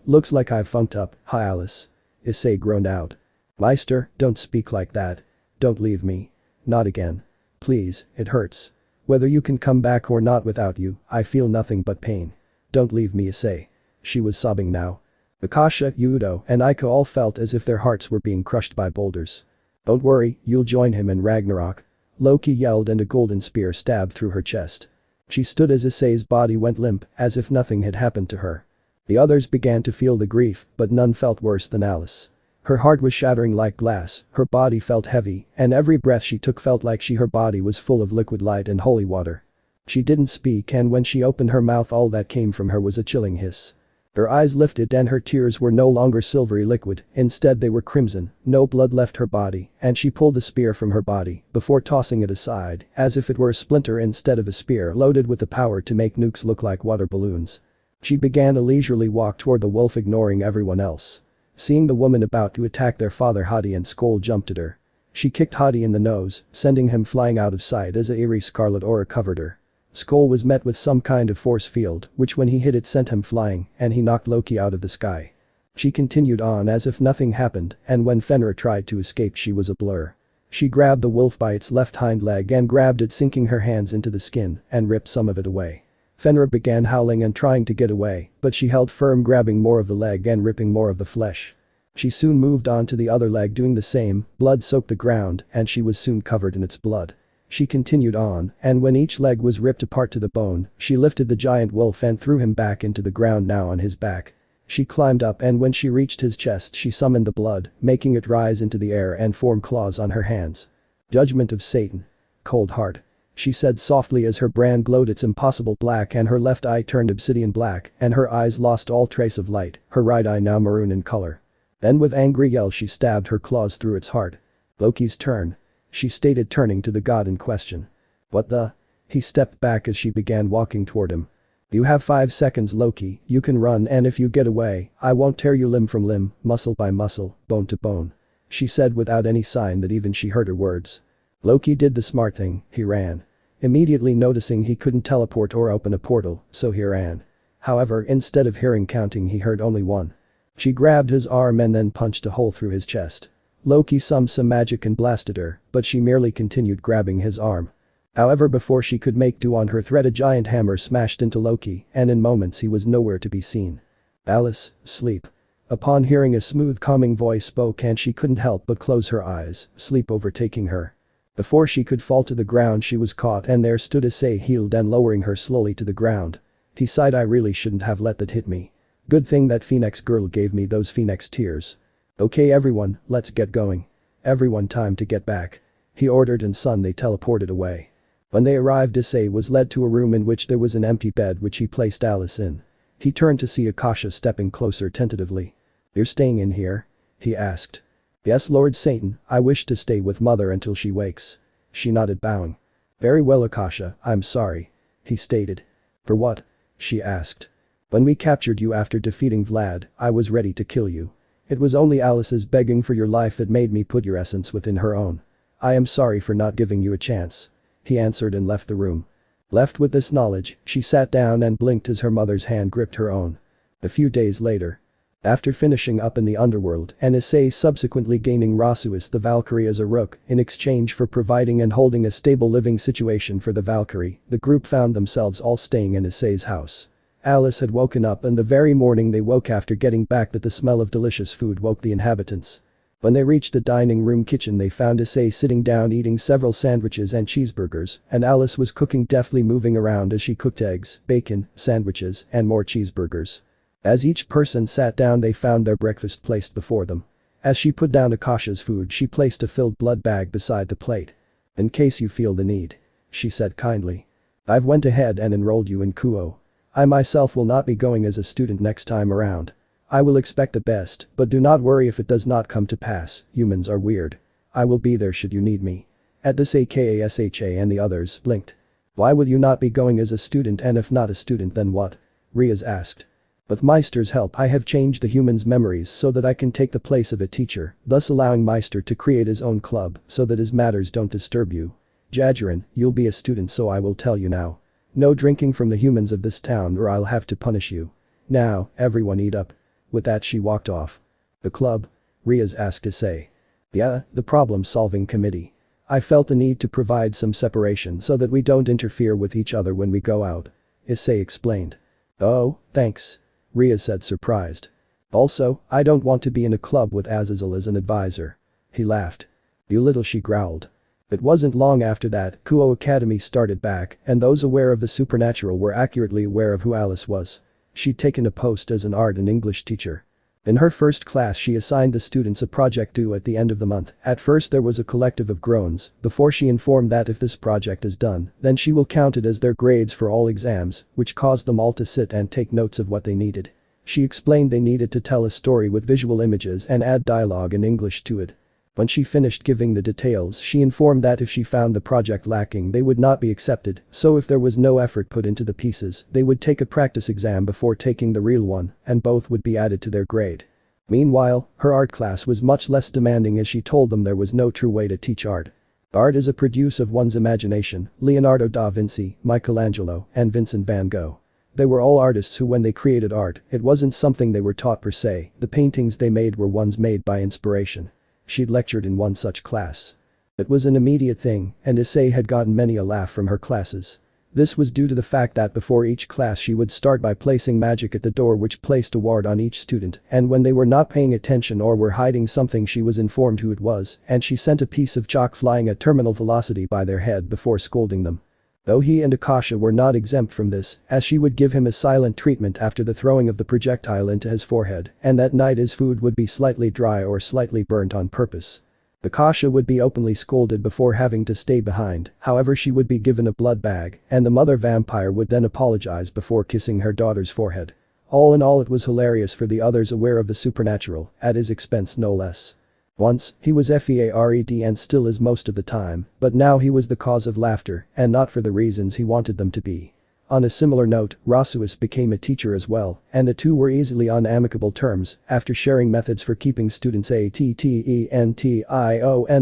Looks like I've funked up, huh Alice?" Isay groaned out. "Meister, don't speak like that. Don't leave me. Not again. Please, it hurts. Whether you can come back or not without you, I feel nothing but pain. Don't leave me, Isay." She was sobbing now. Akasha, Yudo, and Aika all felt as if their hearts were being crushed by boulders. "Don't worry, you'll join him in Ragnarok," Loki yelled, and a golden spear stabbed through her chest. She stood as Isay's body went limp, as if nothing had happened to her. The others began to feel the grief, but none felt worse than Alice. Her heart was shattering like glass, her body felt heavy, and every breath she took felt like her body was full of liquid light and holy water. She didn't speak, and when she opened her mouth all that came from her was a chilling hiss. Her eyes lifted and her tears were no longer silvery liquid, instead they were crimson, no blood left her body, and she pulled the spear from her body before tossing it aside as if it were a splinter instead of a spear loaded with the power to make nukes look like water balloons. She began a leisurely walk toward the wolf, ignoring everyone else. Seeing the woman about to attack their father, Hadi and Skoll jumped at her. She kicked Hadi in the nose, sending him flying out of sight as a eerie scarlet aura covered her. Skoll was met with some kind of force field, which when he hit it sent him flying, and he knocked Loki out of the sky. She continued on as if nothing happened, and when Fenra tried to escape she was a blur. She grabbed the wolf by its left hind leg and grabbed it, sinking her hands into the skin, and ripped some of it away. Fenra began howling and trying to get away, but she held firm, grabbing more of the leg and ripping more of the flesh. She soon moved on to the other leg, doing the same. Blood soaked the ground and she was soon covered in its blood. She continued on, and when each leg was ripped apart to the bone, she lifted the giant wolf and threw him back into the ground, now on his back. She climbed up, and when she reached his chest she summoned the blood, making it rise into the air and form claws on her hands. "Judgment of Satan. Cold heart," she said softly as her brand glowed its impossible black and her left eye turned obsidian black and her eyes lost all trace of light, her right eye now maroon in color. Then with angry yell she stabbed her claws through its heart. "Loki's turn," she stated, turning to the god in question. "What the?" He stepped back as she began walking toward him. "You have 5 seconds, Loki, you can run, and if you get away, I won't tear you limb from limb, muscle by muscle, bone to bone," she said without any sign that even she heard her words. Loki did the smart thing, he ran. immediately noticing he couldn't teleport or open a portal, so he ran. However, instead of hearing counting he heard only one. She grabbed his arm and then punched a hole through his chest. Loki summoned some magic and blasted her, but she merely continued grabbing his arm. However, before she could make do on her threat, a giant hammer smashed into Loki, and in moments he was nowhere to be seen. "Alice, sleep." Upon hearing a smooth calming voice spoke, and she couldn't help but close her eyes, sleep overtaking her. Before she could fall to the ground she was caught, and there stood Isay, healed and lowering her slowly to the ground. He sighed, "I really shouldn't have let that hit me. Good thing that Phoenix girl gave me those Phoenix tears. Okay everyone, let's get going. Everyone, time to get back," he ordered, and they teleported away. When they arrived, Isay was led to a room in which there was an empty bed which he placed Alice in. He turned to see Akasha stepping closer tentatively. "You're staying in here?" he asked. "Yes, Lord Satan, I wish to stay with Mother until she wakes." She nodded, bowing. "Very well Akasha, I'm sorry," he stated. "For what?" she asked. "When we captured you after defeating Vlad, I was ready to kill you. It was only Alice's begging for your life that made me put your essence within her own. I am sorry for not giving you a chance," he answered and left the room. Left with this knowledge, she sat down and blinked as her mother's hand gripped her own. A few days later. After finishing up in the Underworld and Isay subsequently gaining Rasuis the Valkyrie as a rook in exchange for providing and holding a stable living situation for the Valkyrie, the group found themselves all staying in Isay's house. Alice had woken up, and the very morning they woke after getting back that the smell of delicious food woke the inhabitants. When they reached the dining room kitchen they found Isay sitting down eating several sandwiches and cheeseburgers, and Alice was cooking, deftly moving around as she cooked eggs, bacon, sandwiches, and more cheeseburgers. As each person sat down they found their breakfast placed before them. As she put down Akasha's food she placed a filled blood bag beside the plate. "In case you feel the need," she said kindly. "I've went ahead and enrolled you in Kuo. I myself will not be going as a student next time around. I will expect the best, but do not worry if it does not come to pass, humans are weird. I will be there should you need me." At this AKASHA and the others blinked. "Why would you not be going as a student, and if not a student then what?" Riaz asked. "With Meister's help I have changed the humans' memories so that I can take the place of a teacher, thus allowing Meister to create his own club so that his matters don't disturb you. Jajiran, you'll be a student, so I will tell you now. No drinking from the humans of this town or I'll have to punish you. Now, everyone eat up." With that she walked off. "The club?" Riaz asked Isay. "Yeah, the problem-solving committee. I felt the need to provide some separation so that we don't interfere with each other when we go out," Isay explained. "Oh, thanks," Riaz said, surprised. "Also, I don't want to be in a club with Azazel as an advisor." He laughed. "You little," she growled. It wasn't long after that Kuo Academy started back, and those aware of the supernatural were accurately aware of who Alice was. She'd taken a post as an art and English teacher. In her first class she assigned the students a project due at the end of the month. At first there was a collective of groans before she informed that if this project is done, then she will count it as their grades for all exams, which caused them all to sit and take notes of what they needed. She explained they needed to tell a story with visual images and add dialogue in English to it. When she finished giving the details she informed that if she found the project lacking they would not be accepted, so if there was no effort put into the pieces they would take a practice exam before taking the real one, and both would be added to their grade. Meanwhile, her art class was much less demanding as she told them there was no true way to teach art. Art is a produce of one's imagination. Leonardo da Vinci, Michelangelo, and Vincent van Gogh. They were all artists who when they created art, it wasn't something they were taught per se, the paintings they made were ones made by inspiration. She'd lectured in one such class. It was an immediate thing, and Isay had gotten many a laugh from her classes. This was due to the fact that before each class she would start by placing magic at the door which placed a ward on each student, and when they were not paying attention or were hiding something she was informed who it was, and she sent a piece of chalk flying at terminal velocity by their head before scolding them. Though he and Akasha were not exempt from this, as she would give him a silent treatment after the throwing of the projectile into his forehead, and that night his food would be slightly dry or slightly burnt on purpose. Akasha would be openly scolded before having to stay behind, however she would be given a blood bag, and the mother vampire would then apologize before kissing her daughter's forehead. All in all it was hilarious for the others aware of the supernatural, at his expense no less. Once, he was FEARED and still is most of the time, but now he was the cause of laughter, and not for the reasons he wanted them to be. On a similar note, Rasuis became a teacher as well, and the two were easily on amicable terms after sharing methods for keeping students attention,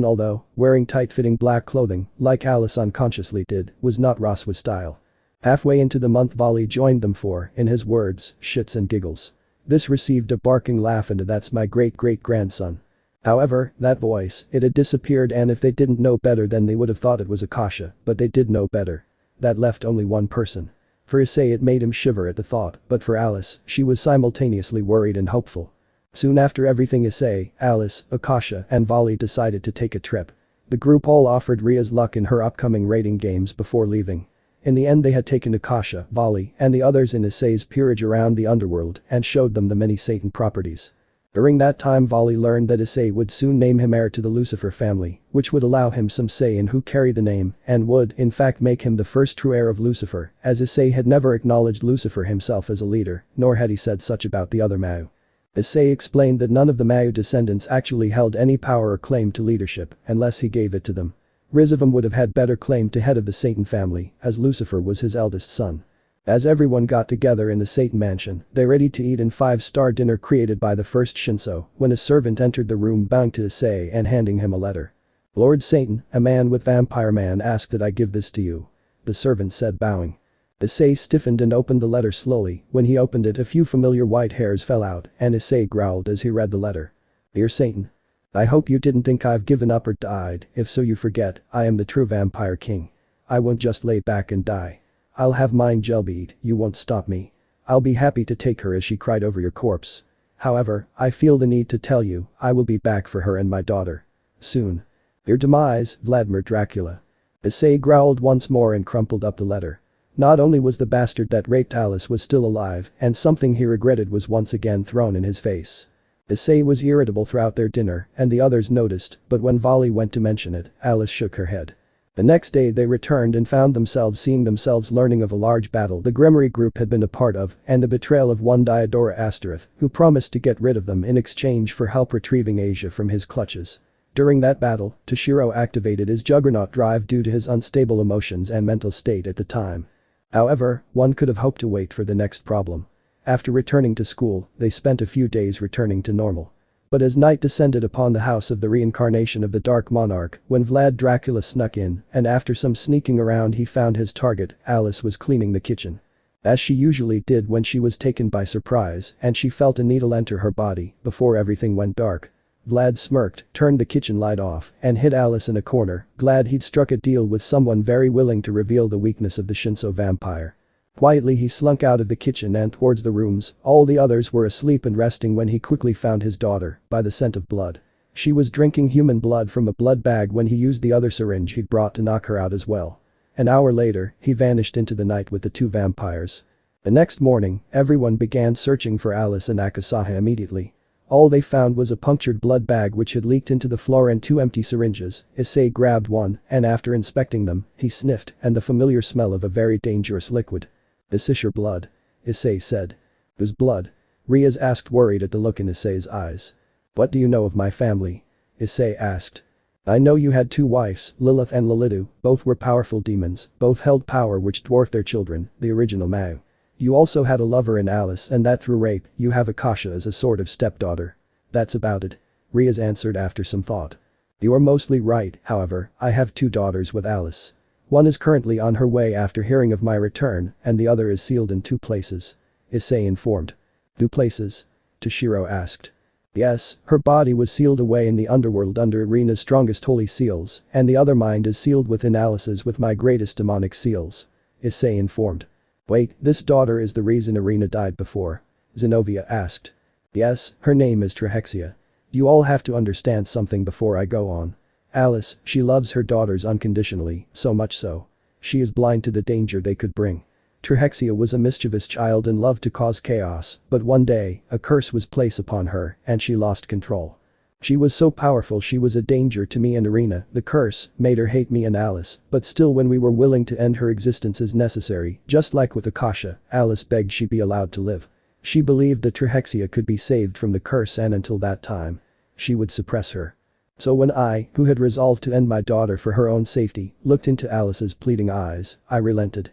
although wearing tight-fitting black clothing, like Alice unconsciously did, was not Rasuis' style. Halfway into the month Vali joined them for, in his words, shits and giggles. This received a barking laugh and a "that's my great-great-grandson." However, that voice, it had disappeared, and if they didn't know better then they would have thought it was Akasha, but they did know better. That left only one person. For Isay it made him shiver at the thought, but for Alice, she was simultaneously worried and hopeful. Soon after everything Isay, Alice, Akasha and Vali decided to take a trip. The group all offered Ria's luck in her upcoming raiding games before leaving. In the end they had taken Akasha, Vali and the others in Isay's peerage around the Underworld and showed them the many Satan properties. During that time Vali learned that Isay would soon name him heir to the Lucifer family, which would allow him some say in who carried the name and would, in fact, make him the first true heir of Lucifer, as Isay had never acknowledged Lucifer himself as a leader, nor had he said such about the other Mau. Isay explained that none of the Mau descendants actually held any power or claim to leadership unless he gave it to them. Riz of him would have had better claim to head of the Satan family, as Lucifer was his eldest son. As everyone got together in the Satan mansion, they ready to eat in five-star dinner created by the first Shinso, when a servant entered the room bowing to Isay and handing him a letter. "Lord Satan, a man with Vampire Man asked that I give this to you," the servant said, bowing. Isay stiffened and opened the letter slowly. When he opened it, a few familiar white hairs fell out and Isay growled as he read the letter. "Dear Satan, I hope you didn't think I've given up or died. If so, you forget, I am the true vampire king. I won't just lay back and die. I'll have mine Jelbeat, you won't stop me. I'll be happy to take her," as she cried over your corpse. "However, I feel the need to tell you, I will be back for her and my daughter. Soon. Your demise, Vladimir Dracula." Isay growled once more and crumpled up the letter. Not only was the bastard that raped Alice was still alive, and something he regretted was once again thrown in his face. Isay was irritable throughout their dinner, and the others noticed, but when Vali went to mention it, Alice shook her head. The next day they returned and found themselves learning of a large battle the Grimoire group had been a part of and the betrayal of one Diodora Astereth, who promised to get rid of them in exchange for help retrieving Asia from his clutches. During that battle, Toshiro activated his Juggernaut drive due to his unstable emotions and mental state at the time. However, one could have hoped to wait for the next problem. After returning to school, they spent a few days returning to normal. But as night descended upon the house of the reincarnation of the Dark Monarch, when Vlad Dracula snuck in, and after some sneaking around he found his target, Alice was cleaning the kitchen. As she usually did when she was taken by surprise, and she felt a needle enter her body before everything went dark. Vlad smirked, turned the kitchen light off, and hid Alice in a corner, glad he'd struck a deal with someone very willing to reveal the weakness of the Shinso vampire. Quietly he slunk out of the kitchen and towards the rooms. All the others were asleep and resting when he quickly found his daughter, by the scent of blood. She was drinking human blood from a blood bag when he used the other syringe he'd brought to knock her out as well. An hour later, he vanished into the night with the two vampires. The next morning, everyone began searching for Alice and Akasaha immediately. All they found was a punctured blood bag which had leaked into the floor and two empty syringes. Isay grabbed one, and after inspecting them, he sniffed, and the familiar smell of a very dangerous liquid. "This is your blood," Isay said. "Whose blood?" Riaz asked, worried at the look in Isay's eyes. "What do you know of my family?" Isay asked. "I know you had two wives, Lilith and Lilidu, both were powerful demons, both held power which dwarfed their children, the original Mau. You also had a lover in Alice and that through rape you have Akasha as a sort of stepdaughter. That's about it," Riaz answered after some thought. "You are mostly right, however, I have two daughters with Alice. One is currently on her way after hearing of my return, and the other is sealed in two places," Isay informed. "Two places?" Toshiro asked. "Yes, her body was sealed away in the Underworld under Irina's strongest holy seals, and the other mind is sealed within Alice's with my greatest demonic seals," Isay informed. "Wait, this daughter is the reason Irina died before?" Zenobia asked. "Yes, her name is Texia. You all have to understand something before I go on. Alice, she loves her daughters unconditionally, so much so. She is blind to the danger they could bring. Texia was a mischievous child and loved to cause chaos, but one day, a curse was placed upon her and she lost control. She was so powerful she was a danger to me and Irina. The curse made her hate me and Alice, but still when we were willing to end her existence as necessary, just like with Akasha, Alice begged she be allowed to live. She believed that Texia could be saved from the curse and until that time, she would suppress her. So when I, who had resolved to end my daughter for her own safety, looked into Alice's pleading eyes, I relented.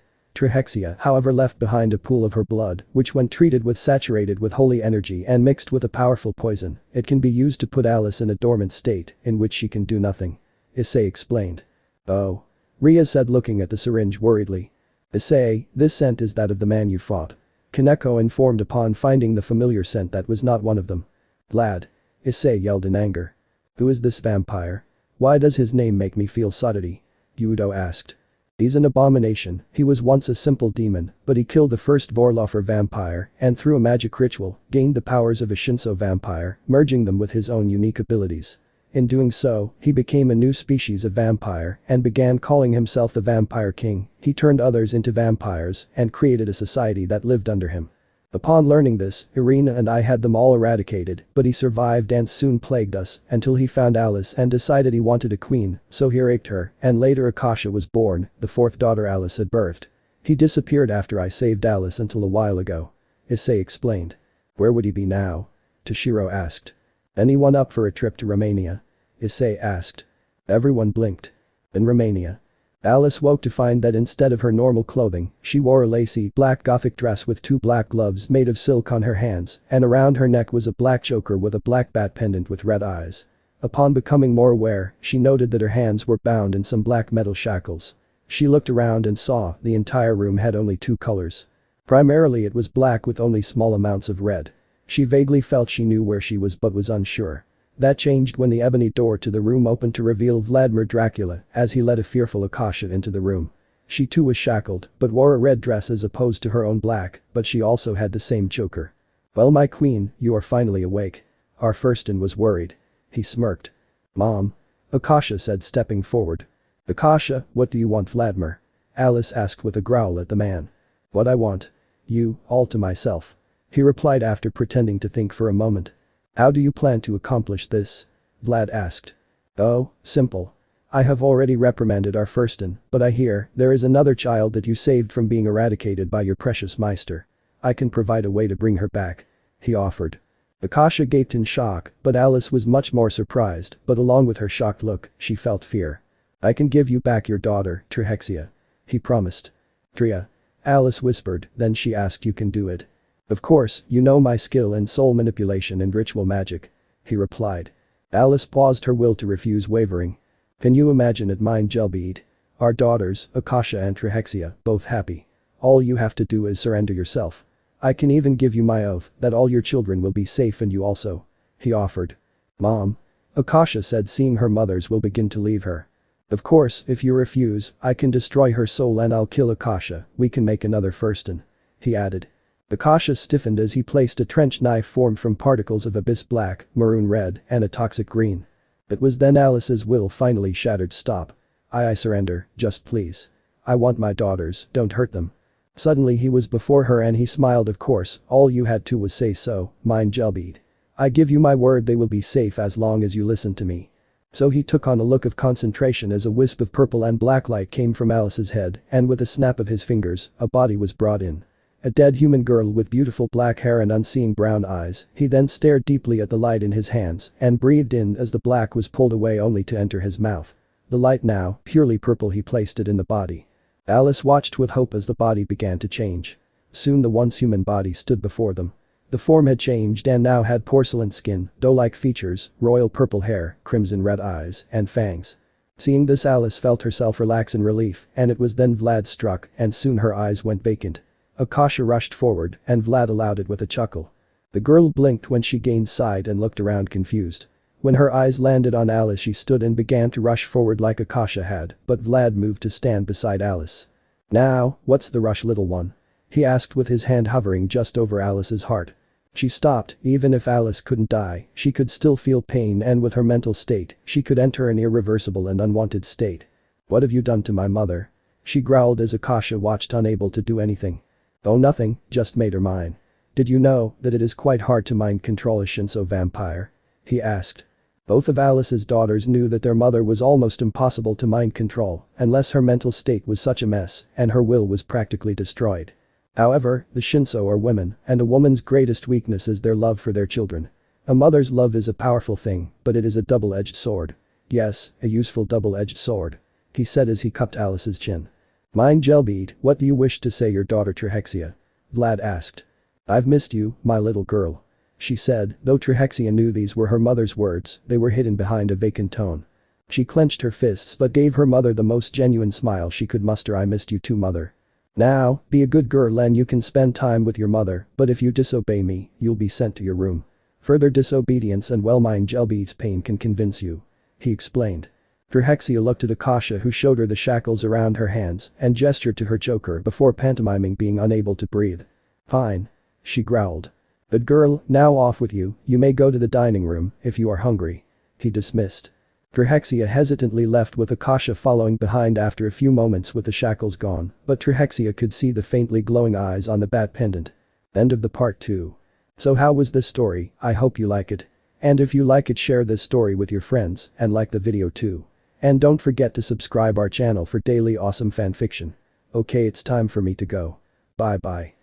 Texia, however, left behind a pool of her blood, which when treated with saturated with holy energy and mixed with a powerful poison, it can be used to put Alice in a dormant state in which she can do nothing. Isay explained. Oh. Ria said, looking at the syringe worriedly. Isay, this scent is that of the man you fought. Kaneko informed upon finding the familiar scent that was not one of them. Vlad. Isay yelled in anger. Who is this vampire? Why does his name make me feel soddy? Yudo asked. He's an abomination. He was once a simple demon, but he killed the first Vorloffer vampire and through a magic ritual, gained the powers of a Shinso vampire, merging them with his own unique abilities. In doing so, he became a new species of vampire and began calling himself the Vampire King. He turned others into vampires and created a society that lived under him. Upon learning this, Irina and I had them all eradicated, but he survived and soon plagued us until he found Alice and decided he wanted a queen, so he raped her, and later Akasha was born, the fourth daughter Alice had birthed. He disappeared after I saved Alice until a while ago. Isay explained. Where would he be now? Toshiro asked. Anyone up for a trip to Romania? Isay asked. Everyone blinked. In Romania. Alice woke to find that instead of her normal clothing, she wore a lacy black gothic dress with 2 black gloves made of silk on her hands, and around her neck was a black choker with a black bat pendant with red eyes. Upon becoming more aware, she noted that her hands were bound in some black metal shackles. She looked around and saw the entire room had only 2 colors. Primarily it was black with only small amounts of red. She vaguely felt she knew where she was but was unsure. That changed when the ebony door to the room opened to reveal Vladimir Dracula as he led a fearful Akasha into the room. She too was shackled, but wore a red dress as opposed to her own black, but she also had the same choker. Well, my queen, you are finally awake. Our firstin was worried. He smirked. Mom. Akasha said, stepping forward. Akasha, what do you want, Vladimir? Alice asked with a growl at the man. What I want? You, all to myself. He replied after pretending to think for a moment. How do you plan to accomplish this? Vlad asked. Oh, simple. I have already reprimanded our firstin, but I hear there is another child that you saved from being eradicated by your precious Meister. I can provide a way to bring her back. He offered. Akasha gaped in shock, but Alice was much more surprised, but along with her shocked look, she felt fear. I can give you back your daughter, Texia. He promised. Tria. Alice whispered, then she asked, you can do it. Of course, you know my skill in soul manipulation and ritual magic. He replied. Alice paused, her will to refuse wavering. Can you imagine it, mind Jelbeat? Our daughters, Akasha and Texia, both happy. All you have to do is surrender yourself. I can even give you my oath that all your children will be safe and you also. He offered. Mom. Akasha said, seeing her mothers will begin to leave her. Of course, if you refuse, I can destroy her soul and I'll kill Akasha, we can make another firstin. He added. Akasha stiffened as he placed a trench knife formed from particles of abyss black, maroon red, and a toxic green. It was then Alice's will finally shattered. Stop. I surrender, just please. I want my daughters, don't hurt them. Suddenly he was before her and he smiled. Of course, all you had to was say so, mind Jelbeat. I give you my word they will be safe as long as you listen to me. So he took on a look of concentration as a wisp of purple and black light came from Alice's head and with a snap of his fingers, a body was brought in. A dead human girl with beautiful black hair and unseeing brown eyes. He then stared deeply at the light in his hands and breathed in as the black was pulled away only to enter his mouth. The light now, purely purple, he placed it in the body. Alice watched with hope as the body began to change. Soon the once human body stood before them. The form had changed and now had porcelain skin, doe-like features, royal purple hair, crimson red eyes, and fangs. Seeing this, Alice felt herself relax in relief, and it was then Vlad struck and soon her eyes went vacant. Akasha rushed forward and Vlad allowed it with a chuckle. The girl blinked when she gained sight and looked around confused. When her eyes landed on Alice, she stood and began to rush forward like Akasha had, but Vlad moved to stand beside Alice. Now, what's the rush, little one? He asked with his hand hovering just over Alice's heart. She stopped. Even if Alice couldn't die, she could still feel pain, and with her mental state, she could enter an irreversible and unwanted state. What have you done to my mother? She growled as Akasha watched, unable to do anything. Oh, nothing, just made her mine. Did you know that it is quite hard to mind control a Shinso vampire? He asked. Both of Alice's daughters knew that their mother was almost impossible to mind control unless her mental state was such a mess and her will was practically destroyed. However, the Shinso are women, and a woman's greatest weakness is their love for their children. A mother's love is a powerful thing, but it is a double-edged sword. Yes, a useful double-edged sword. He said as he cupped Alice's chin. Mind Gelbead, what do you wish to say your daughter Texia? Vlad asked. I've missed you, my little girl. She said, though Texia knew these were her mother's words, they were hidden behind a vacant tone. She clenched her fists but gave her mother the most genuine smile she could muster. I missed you too, mother. Now, be a good girl and you can spend time with your mother, but if you disobey me, you'll be sent to your room. Further disobedience and Mind Gelbead's pain can convince you. He explained. Texia looked at Akasha, who showed her the shackles around her hands and gestured to her choker before pantomiming being unable to breathe. Fine. She growled. Good girl, now off with you, you may go to the dining room if you are hungry. He dismissed. Texia hesitantly left with Akasha following behind after a few moments with the shackles gone, but Texia could see the faintly glowing eyes on the bat pendant. End of the part 2. So how was this story? I hope you like it. And if you like it, share this story with your friends and like the video too. And don't forget to subscribe our channel for daily awesome fanfiction. Okay, it's time for me to go. Bye bye.